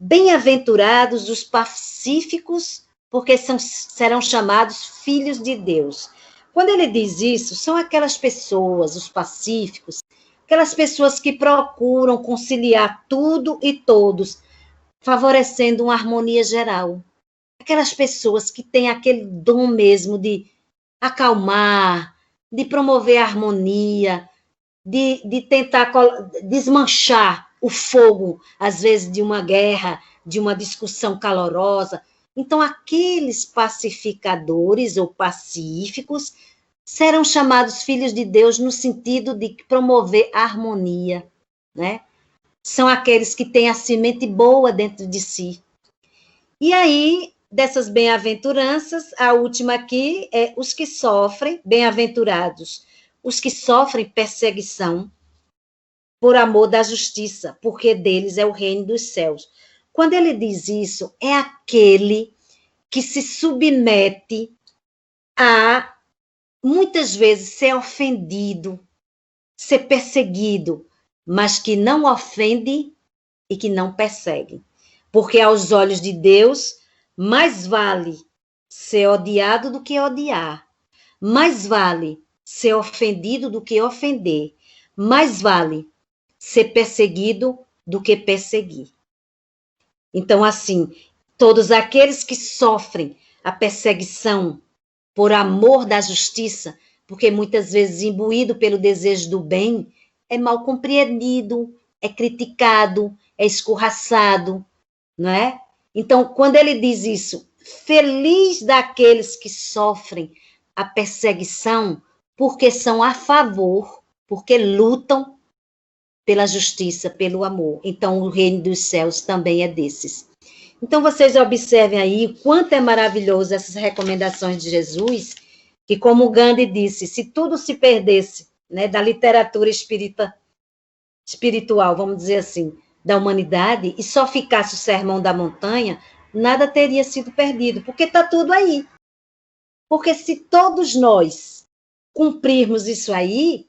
Bem-aventurados os pacíficos, porque serão chamados filhos de Deus. Quando ele diz isso, são aquelas pessoas, os pacíficos, aquelas pessoas que procuram conciliar tudo e todos, favorecendo uma harmonia geral. Aquelas pessoas que têm aquele dom mesmo de acalmar, de promover a harmonia, de tentar desmanchar o fogo, às vezes, de uma guerra, de uma discussão calorosa. Então, aqueles pacificadores ou pacíficos serão chamados filhos de Deus no sentido de promover a harmonia, né? São aqueles que têm a semente boa dentro de si. E aí, dessas bem-aventuranças, a última aqui é os que sofrem, bem-aventurados, os que sofrem perseguição por amor da justiça, porque deles é o reino dos céus. Quando ele diz isso, é aquele que se submete a, muitas vezes, ser ofendido, ser perseguido, mas que não ofende e que não persegue. Porque aos olhos de Deus, mais vale ser odiado do que odiar. Mais vale ser ofendido do que ofender. Mais vale ser perseguido do que perseguir. Então, assim, todos aqueles que sofrem a perseguição por amor da justiça, porque muitas vezes imbuído pelo desejo do bem, é mal compreendido, é criticado, é escorraçado, não é? Então, quando ele diz isso, feliz daqueles que sofrem a perseguição, porque são a favor, porque lutam pela justiça, pelo amor. Então, o reino dos céus também é desses. Então, vocês observem aí o quanto é maravilhoso essas recomendações de Jesus, que, como o Gandhi disse, se tudo se perdesse, né, da literatura espiritual, vamos dizer assim, da humanidade, e só ficasse o Sermão da Montanha, nada teria sido perdido, porque está tudo aí. Porque se todos nós cumprirmos isso aí,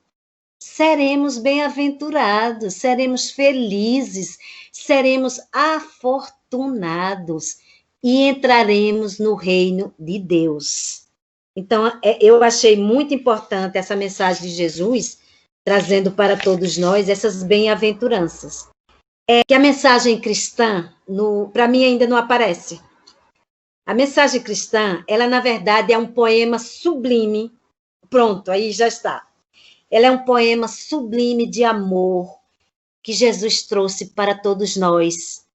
seremos bem-aventurados, seremos felizes, seremos afortunados e entraremos no reino de Deus. Então, eu achei muito importante essa mensagem de Jesus, trazendo para todos nós essas bem-aventuranças. Que a mensagem cristã, para mim, ainda não aparece. A mensagem cristã, ela, na verdade, é um poema sublime. Pronto, aí já está. ela é um poema sublime de amor que Jesus trouxe para todos nós,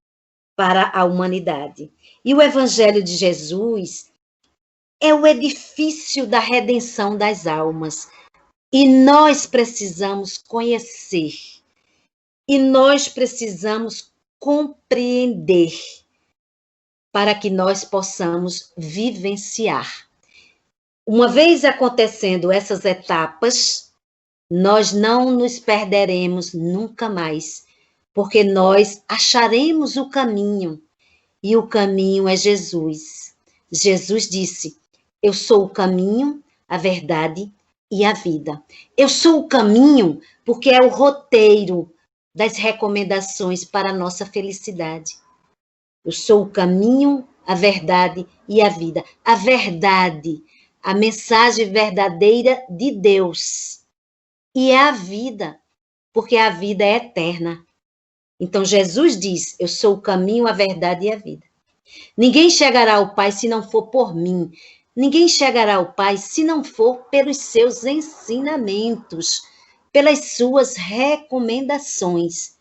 para a humanidade. E o Evangelho de Jesus é o edifício da redenção das almas. E nós precisamos conhecer, e nós precisamos compreender para que nós possamos vivenciar. Uma vez acontecendo essas etapas, nós não nos perderemos nunca mais, porque nós acharemos o caminho, e o caminho é Jesus. Jesus disse: eu sou o caminho, a verdade e a vida. Eu sou o caminho porque é o roteiro das recomendações para a nossa felicidade. Eu sou o caminho, a verdade e a vida. A verdade, a mensagem verdadeira de Deus. E é a vida, porque a vida é eterna. Então Jesus diz: eu sou o caminho, a verdade e a vida. Ninguém chegará ao Pai se não for por mim. Ninguém chegará ao Pai se não for pelos seus ensinamentos, pelas suas recomendações,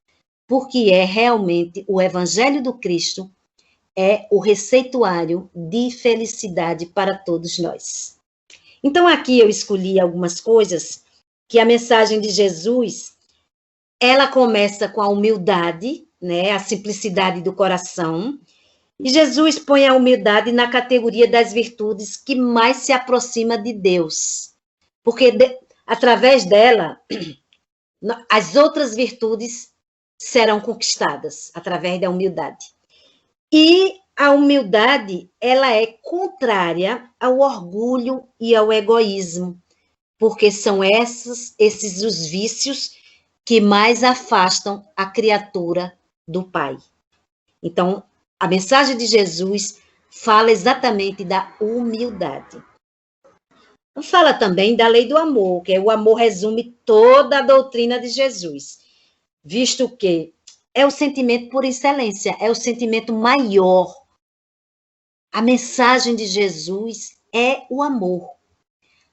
porque é realmente o Evangelho do Cristo, é o receituário de felicidade para todos nós. Então aqui eu escolhi algumas coisas que a mensagem de Jesus, ela começa com a humildade, né, a simplicidade do coração. E Jesus põe a humildade na categoria das virtudes que mais se aproxima de Deus. Porque através dela, as outras virtudes serão conquistadas, através da humildade. E a humildade, ela é contrária ao orgulho e ao egoísmo, porque são esses os vícios que mais afastam a criatura do Pai. Então, a mensagem de Jesus fala exatamente da humildade. Fala também da lei do amor, que o amor resume toda a doutrina de Jesus, visto que é o sentimento por excelência, é o sentimento maior. A mensagem de Jesus é o amor.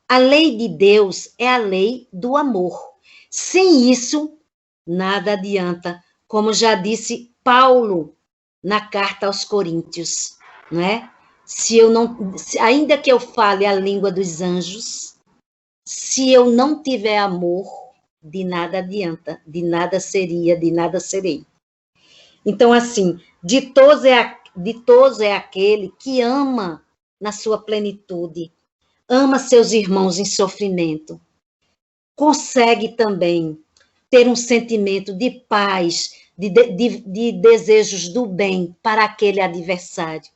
A lei de Deus é a lei do amor. Sem isso, nada adianta, como já disse Paulo na carta aos Coríntios, não é? Ainda que eu fale a língua dos anjos, se eu não tiver amor, de nada adianta, de nada seria, de nada serei. Então, assim, ditoso é aquele que ama na sua plenitude, ama seus irmãos em sofrimento, consegue também ter um sentimento de paz, de desejos do bem para aquele adversário,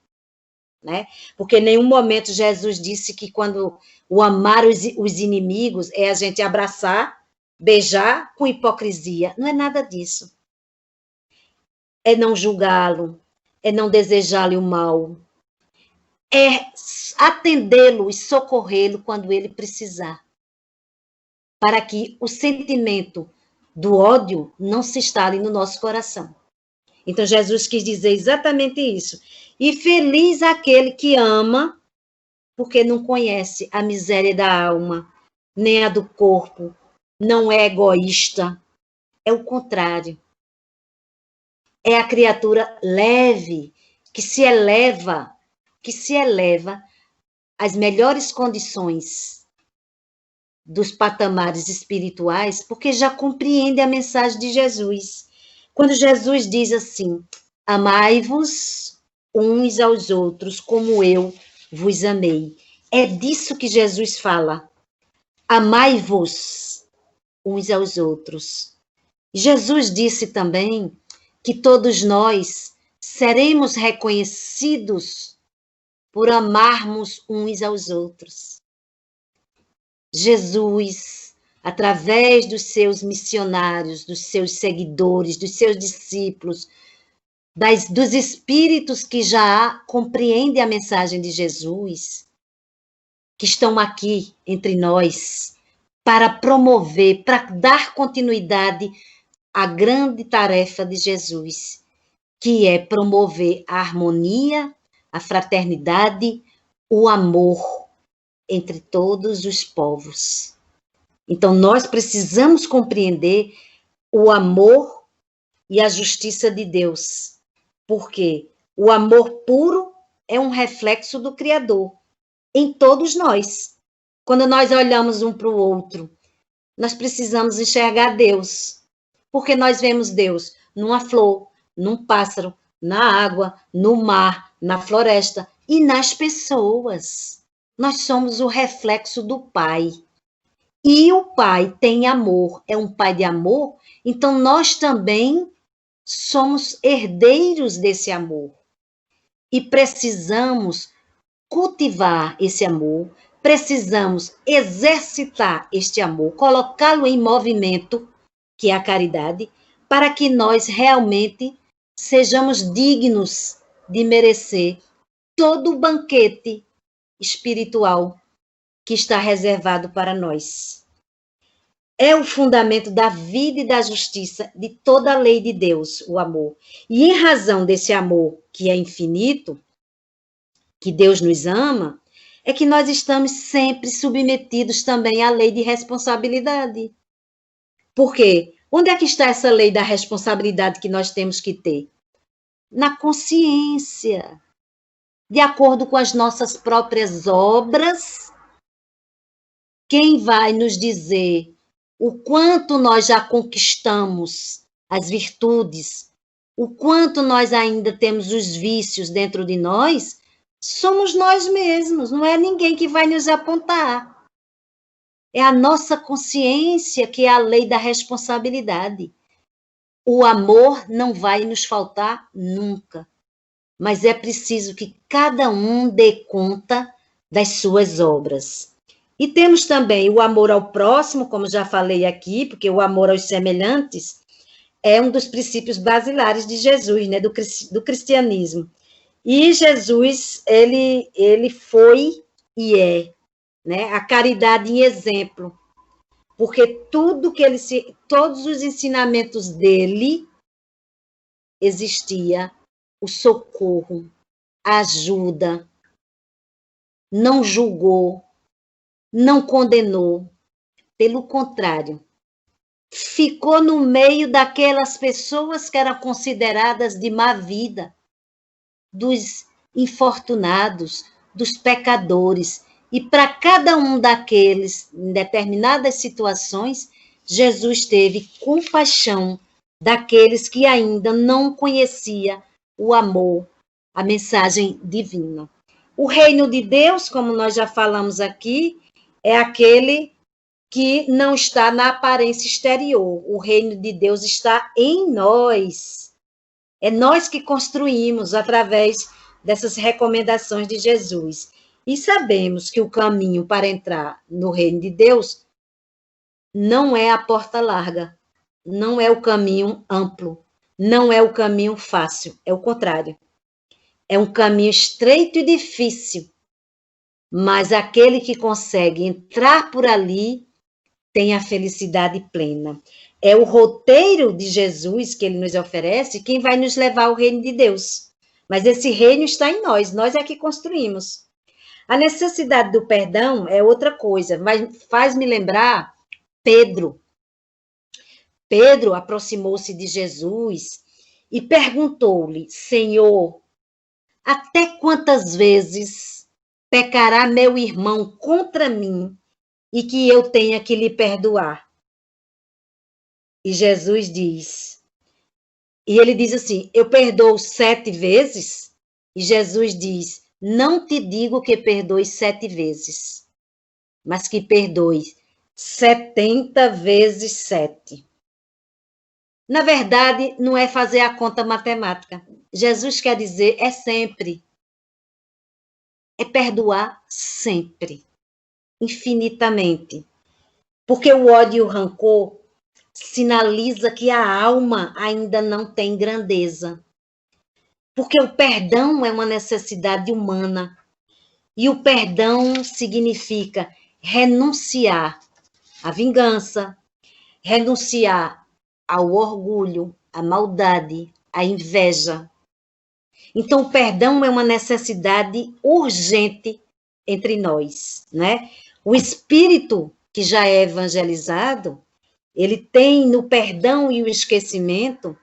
né? Porque em nenhum momento Jesus disse que quando o amar os inimigos é a gente abraçar, beijar com hipocrisia. Não é nada disso. É não julgá-lo, é não desejar-lhe o mal, é atendê-lo e socorrê-lo quando ele precisar, para que o sentimento do ódio não se instale no nosso coração. Então, Jesus quis dizer exatamente isso. E feliz aquele que ama, porque não conhece a miséria da alma, nem a do corpo, não é egoísta, é o contrário. É a criatura leve, que se eleva às melhores condições dos patamares espirituais, porque já compreende a mensagem de Jesus. Quando Jesus diz assim: amai-vos uns aos outros como eu vos amei. É disso que Jesus fala. Amai-vos uns aos outros. Jesus disse também que todos nós seremos reconhecidos por amarmos uns aos outros. Jesus, através dos seus missionários, dos seus seguidores, dos seus discípulos, dos espíritos que já compreendem a mensagem de Jesus, que estão aqui entre nós, para promover, para dar continuidade à grande tarefa de Jesus, que é promover a harmonia, a fraternidade, o amor entre todos os povos. Então, nós precisamos compreender o amor e a justiça de Deus. Porque o amor puro é um reflexo do Criador em todos nós. Quando nós olhamos um para o outro, nós precisamos enxergar Deus. Porque nós vemos Deus numa flor, num pássaro, na água, no mar, na floresta e nas pessoas. Nós somos o reflexo do Pai. E o Pai tem amor, é um Pai de amor, então nós também somos herdeiros desse amor. E precisamos cultivar esse amor, precisamos exercitar este amor, colocá-lo em movimento, que é a caridade, para que nós realmente sejamos dignos de merecer todo o banquete espiritual que está reservado para nós. É o fundamento da vida e da justiça, de toda a lei de Deus, o amor. E em razão desse amor que é infinito, que Deus nos ama, é que nós estamos sempre submetidos também à lei de responsabilidade. Por quê? Onde é que está essa lei da responsabilidade que nós temos que ter? Na consciência. De acordo com as nossas próprias obras, quem vai nos dizer o quanto nós já conquistamos as virtudes, o quanto nós ainda temos os vícios dentro de nós, somos nós mesmos, não é ninguém que vai nos apontar. É a nossa consciência que é a lei da responsabilidade. O amor não vai nos faltar nunca, mas é preciso que cada um dê conta das suas obras. E temos também o amor ao próximo, como já falei aqui, porque o amor aos semelhantes é um dos princípios basilares de Jesus, né, do cristianismo. E Jesus, ele foi e é, né, a caridade em exemplo, porque todos os ensinamentos dele existia o socorro, a ajuda, não julgou, não condenou, pelo contrário, ficou no meio daquelas pessoas que eram consideradas de má vida, dos infortunados, dos pecadores, e para cada um daqueles, em determinadas situações, Jesus teve compaixão daqueles que ainda não conhecia o amor, a mensagem divina. O reino de Deus, como nós já falamos aqui, é aquele que não está na aparência exterior. O reino de Deus está em nós. É nós que construímos através dessas recomendações de Jesus. E sabemos que o caminho para entrar no reino de Deus não é a porta larga, não é o caminho amplo, não é o caminho fácil, é o contrário. É um caminho estreito e difícil, mas aquele que consegue entrar por ali tem a felicidade plena. É o roteiro de Jesus que ele nos oferece quem vai nos levar ao reino de Deus. Mas esse reino está em nós é que construímos. A necessidade do perdão é outra coisa, mas faz-me lembrar Pedro. Pedro aproximou-se de Jesus e perguntou-lhe: Senhor, até quantas vezes pecará meu irmão contra mim e que eu tenha que lhe perdoar? E Jesus diz, e ele diz assim, eu perdoo 7 vezes? E Jesus diz, não te digo que perdoe 7 vezes, mas que perdoe 70 vezes 7. Na verdade, não é fazer a conta matemática. Jesus quer dizer, é sempre. É perdoar sempre, infinitamente. Porque o ódio e o rancor sinaliza que a alma ainda não tem grandeza. Porque o perdão é uma necessidade humana. E o perdão significa renunciar à vingança, renunciar ao orgulho, à maldade, à inveja. Então, o perdão é uma necessidade urgente entre nós, né? O espírito que já é evangelizado, ele tem no perdão e o esquecimento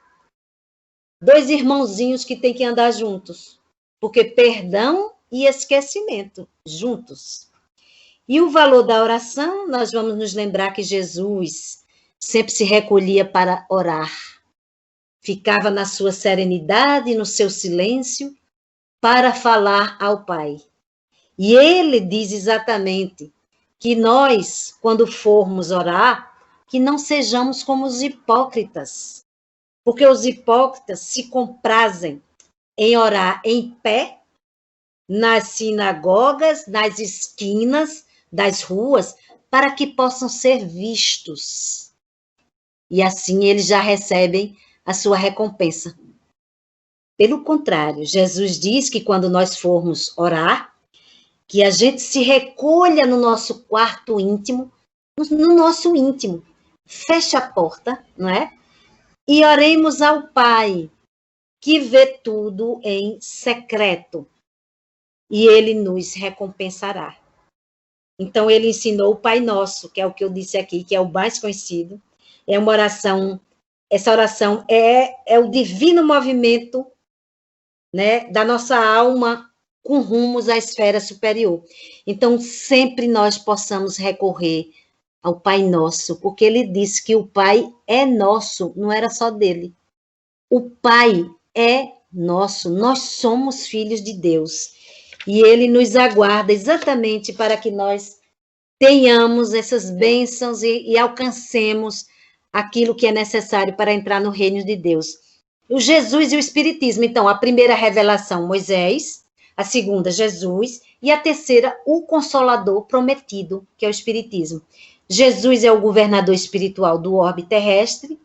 dois irmãozinhos que têm que andar juntos, porque perdão e esquecimento juntos. E o valor da oração, nós vamos nos lembrar que Jesus sempre se recolhia para orar, ficava na sua serenidade, no seu silêncio, para falar ao Pai. E ele diz exatamente que nós, quando formos orar, que não sejamos como os hipócritas, porque os hipócritas se comprazem em orar em pé, nas sinagogas, nas esquinas das ruas, para que possam ser vistos. E assim eles já recebem a sua recompensa. Pelo contrário, Jesus diz que quando nós formos orar, que a gente se recolha no nosso quarto íntimo, no nosso íntimo, feche a porta, não é? E oremos ao Pai, que vê tudo em secreto, e ele nos recompensará. Então, ele ensinou o Pai Nosso, que é o que eu disse aqui, que é o mais conhecido. É uma oração, essa oração é o divino movimento, né, da nossa alma com rumos à esfera superior. Então, sempre nós possamos recorrer ao Pai Nosso, porque ele disse que o Pai é nosso, não era só dele. O Pai é nosso, nós somos filhos de Deus. E ele nos aguarda exatamente para que nós tenhamos essas bênçãos e alcancemos aquilo que é necessário para entrar no reino de Deus. O Jesus e o Espiritismo. Então, a primeira revelação, Moisés, a segunda, Jesus, e a terceira, o Consolador prometido, que é o Espiritismo. Jesus é o governador espiritual do orbe terrestre,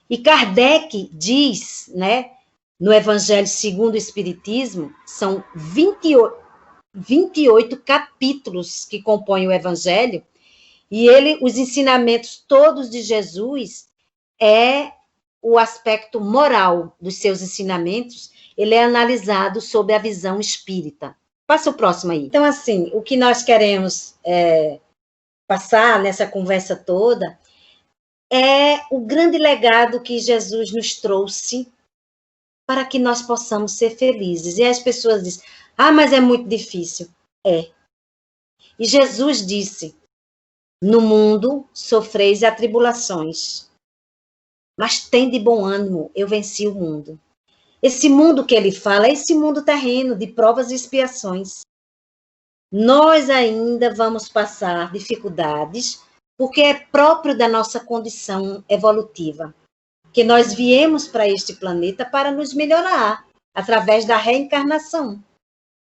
e Kardec diz, né, no Evangelho segundo o Espiritismo, são 28 capítulos que compõem o Evangelho, e os ensinamentos todos de Jesus é o aspecto moral dos seus ensinamentos, ele é analisado sob a visão espírita. Passa o próximo aí. Então, assim, o que nós queremos passar nessa conversa toda é o grande legado que Jesus nos trouxe para que nós possamos ser felizes. E as pessoas dizem, mas é muito difícil. É. E Jesus disse, no mundo sofreis atribulações, mas tem de bom ânimo, eu venci o mundo. Esse mundo que ele fala é esse mundo terreno de provas e expiações. Nós ainda vamos passar dificuldades, porque é próprio da nossa condição evolutiva, que nós viemos para este planeta para nos melhorar, através da reencarnação,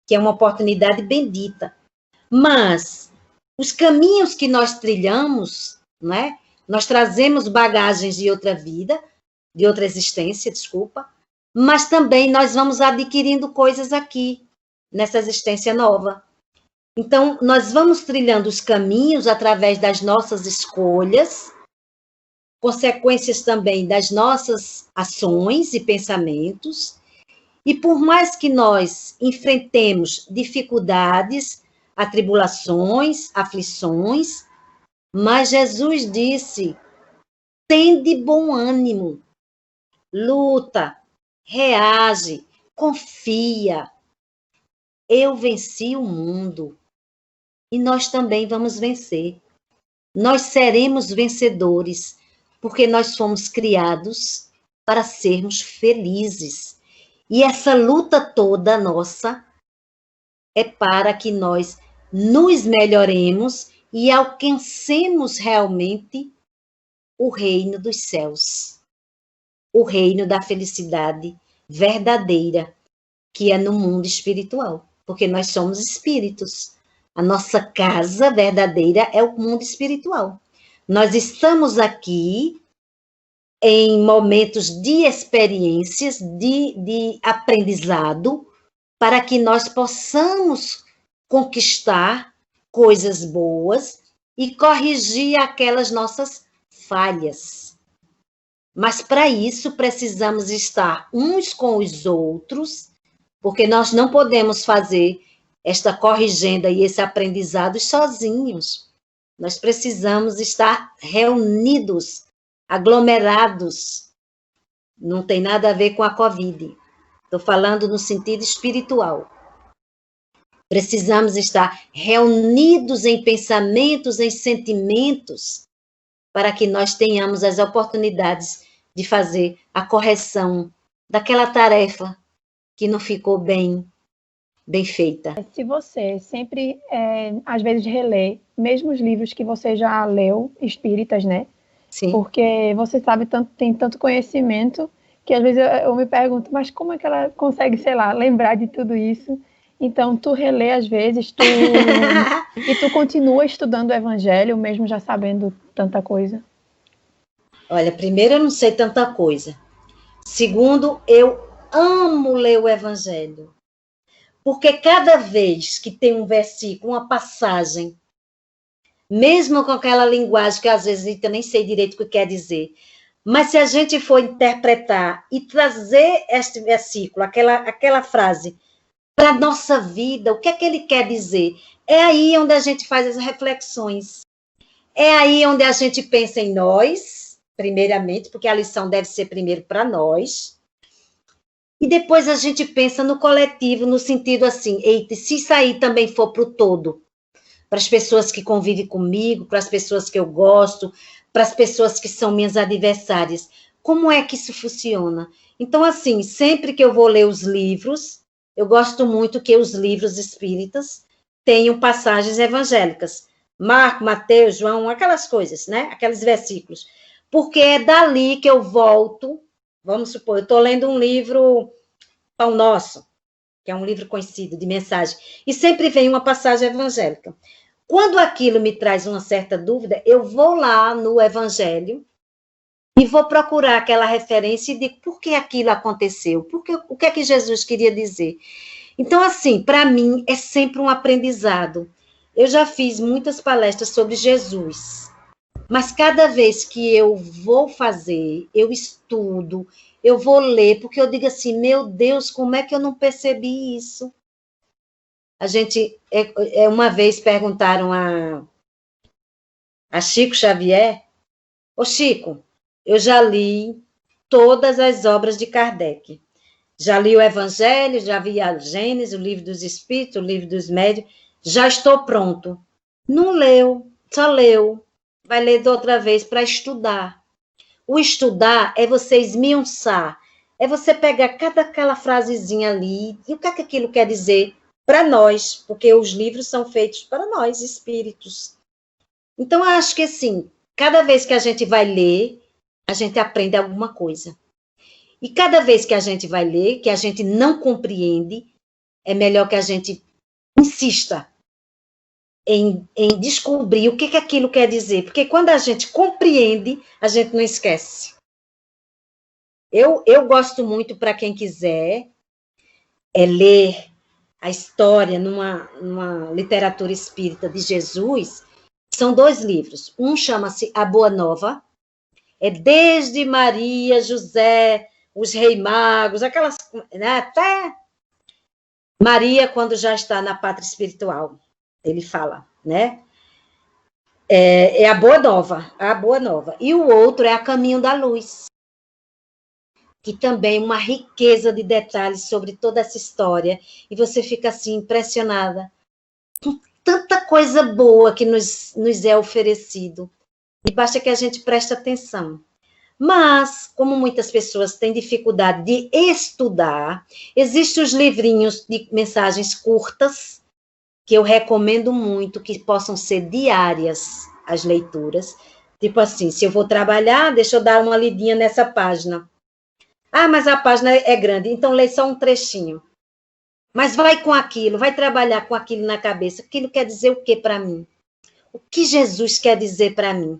que é uma oportunidade bendita. Mas os caminhos que nós trilhamos, né? Nós trazemos bagagens de outra vida, de outra existência, desculpa, mas também nós vamos adquirindo coisas aqui, nessa existência nova. Então, nós vamos trilhando os caminhos através das nossas escolhas, consequências também das nossas ações e pensamentos, e por mais que nós enfrentemos dificuldades, atribulações, aflições, mas Jesus disse, tende bom ânimo, luta, reage, confia. Eu venci o mundo e nós também vamos vencer. Nós seremos vencedores, porque nós fomos criados para sermos felizes. E essa luta toda nossa é para que nós nos melhoremos e alcancemos realmente o reino dos céus, o reino da felicidade verdadeira, que é no mundo espiritual, porque nós somos espíritos. A nossa casa verdadeira é o mundo espiritual. Nós estamos aqui em momentos de experiências, de aprendizado, para que nós possamos conquistar coisas boas e corrigir aquelas nossas falhas. Mas para isso precisamos estar uns com os outros, porque nós não podemos fazer esta corrigenda e esse aprendizado sozinhos. Nós precisamos estar reunidos, aglomerados. Não tem nada a ver com a Covid. Estou falando no sentido espiritual. Precisamos estar reunidos em pensamentos, em sentimentos, para que nós tenhamos as oportunidades de fazer a correção daquela tarefa que não ficou bem feita. Se você sempre, às vezes, relê, mesmo os livros que você já leu, espíritas, né? Sim. Porque você sabe, tem tanto conhecimento, que às vezes eu me pergunto, mas como é que ela consegue, sei lá, lembrar de tudo isso? Então, tu relê às vezes, e tu continua estudando o Evangelho, mesmo já sabendo tanta coisa? Olha, primeiro, eu não sei tanta coisa. Segundo, eu amo ler o Evangelho. Porque cada vez que tem um versículo, uma passagem, mesmo com aquela linguagem que às vezes eu nem sei direito o que quer dizer, mas se a gente for interpretar e trazer este versículo, aquela frase, para a nossa vida, o que é que ele quer dizer? É aí onde a gente faz as reflexões. É aí onde a gente pensa em nós, primeiramente, porque a lição deve ser primeiro para nós. E depois a gente pensa no coletivo, no sentido assim, eita, se isso aí também for para o todo, para as pessoas que convivem comigo, para as pessoas que eu gosto, para as pessoas que são minhas adversárias, como é que isso funciona? Então, assim, sempre que eu vou ler os livros, eu gosto muito que os livros espíritas tenham passagens evangélicas. Marco, Mateus, João, aquelas coisas, né? Aqueles versículos. Porque é dali que eu volto. Vamos supor, eu estou lendo um livro, Pão Nosso, que é um livro conhecido de mensagem, e sempre vem uma passagem evangélica. Quando aquilo me traz uma certa dúvida, eu vou lá no Evangelho e vou procurar aquela referência e digo por que aquilo aconteceu, o que é que Jesus queria dizer. Então, assim, para mim é sempre um aprendizado. Eu já fiz muitas palestras sobre Jesus, mas cada vez que eu vou fazer, eu estudo, eu vou ler, porque eu digo assim, meu Deus, como é que eu não percebi isso? A gente, uma vez perguntaram a Chico Xavier, ô Chico, eu já li todas as obras de Kardec. Já li o Evangelho, já vi a Gênesis, o Livro dos Espíritos, o Livro dos Médiuns, já estou pronto. Não leu, só leu. Vai ler de outra vez para estudar. O estudar é você esmiuçar, é você pegar cada aquela frasezinha ali, e o que é que aquilo quer dizer para nós, porque os livros são feitos para nós, espíritos. Então, eu acho que assim, cada vez que a gente vai ler, a gente aprende alguma coisa. E cada vez que a gente vai ler, que a gente não compreende, é melhor que a gente insista em descobrir o que aquilo quer dizer. Porque quando a gente compreende, a gente não esquece. Eu gosto muito, para quem quiser, ler a história numa literatura espírita de Jesus. São 2 livros. Um chama-se A Boa Nova. É desde Maria, José, os Reis Magos, aquelas, né, até Maria, quando já está na pátria espiritual, ele fala, né? É a Boa Nova, a Boa Nova. E o outro é A Caminho da Luz, que também é uma riqueza de detalhes sobre toda essa história, e você fica assim impressionada com tanta coisa boa que nos é oferecido, e basta que a gente preste atenção. Mas, como muitas pessoas têm dificuldade de estudar, existem os livrinhos de mensagens curtas, que eu recomendo muito, que possam ser diárias as leituras. Tipo assim, se eu vou trabalhar, deixa eu dar uma lidinha nessa página. Ah, mas a página é grande, então lê só um trechinho. Mas vai com aquilo, vai trabalhar com aquilo na cabeça. Aquilo quer dizer o que para mim? O que Jesus quer dizer para mim?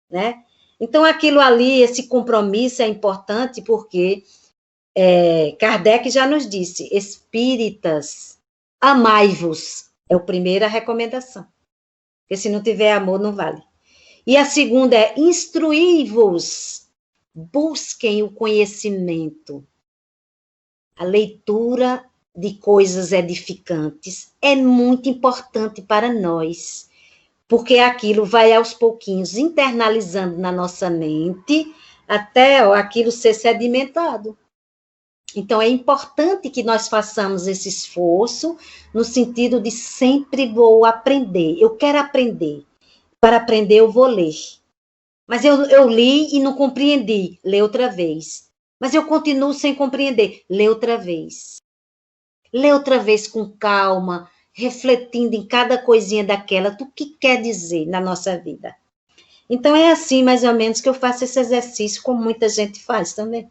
Né? Então, aquilo ali, esse compromisso é importante porque Kardec já nos disse, espíritas, amai-vos. É a primeira recomendação. Porque se não tiver amor, não vale. E a segunda é instruí-vos. Busquem o conhecimento. A leitura de coisas edificantes é muito importante para nós. porque aquilo vai aos pouquinhos internalizando na nossa mente, até aquilo ser sedimentado. Então, é importante que nós façamos esse esforço, no sentido de sempre vou aprender, eu quero aprender. Para aprender, eu vou ler. Mas eu li e não compreendi, lê outra vez. Mas eu continuo sem compreender, lê outra vez. Lê outra vez com calma, refletindo em cada coisinha daquela, do que quer dizer na nossa vida. Então, é assim, mais ou menos, que eu faço esse exercício, como muita gente faz também.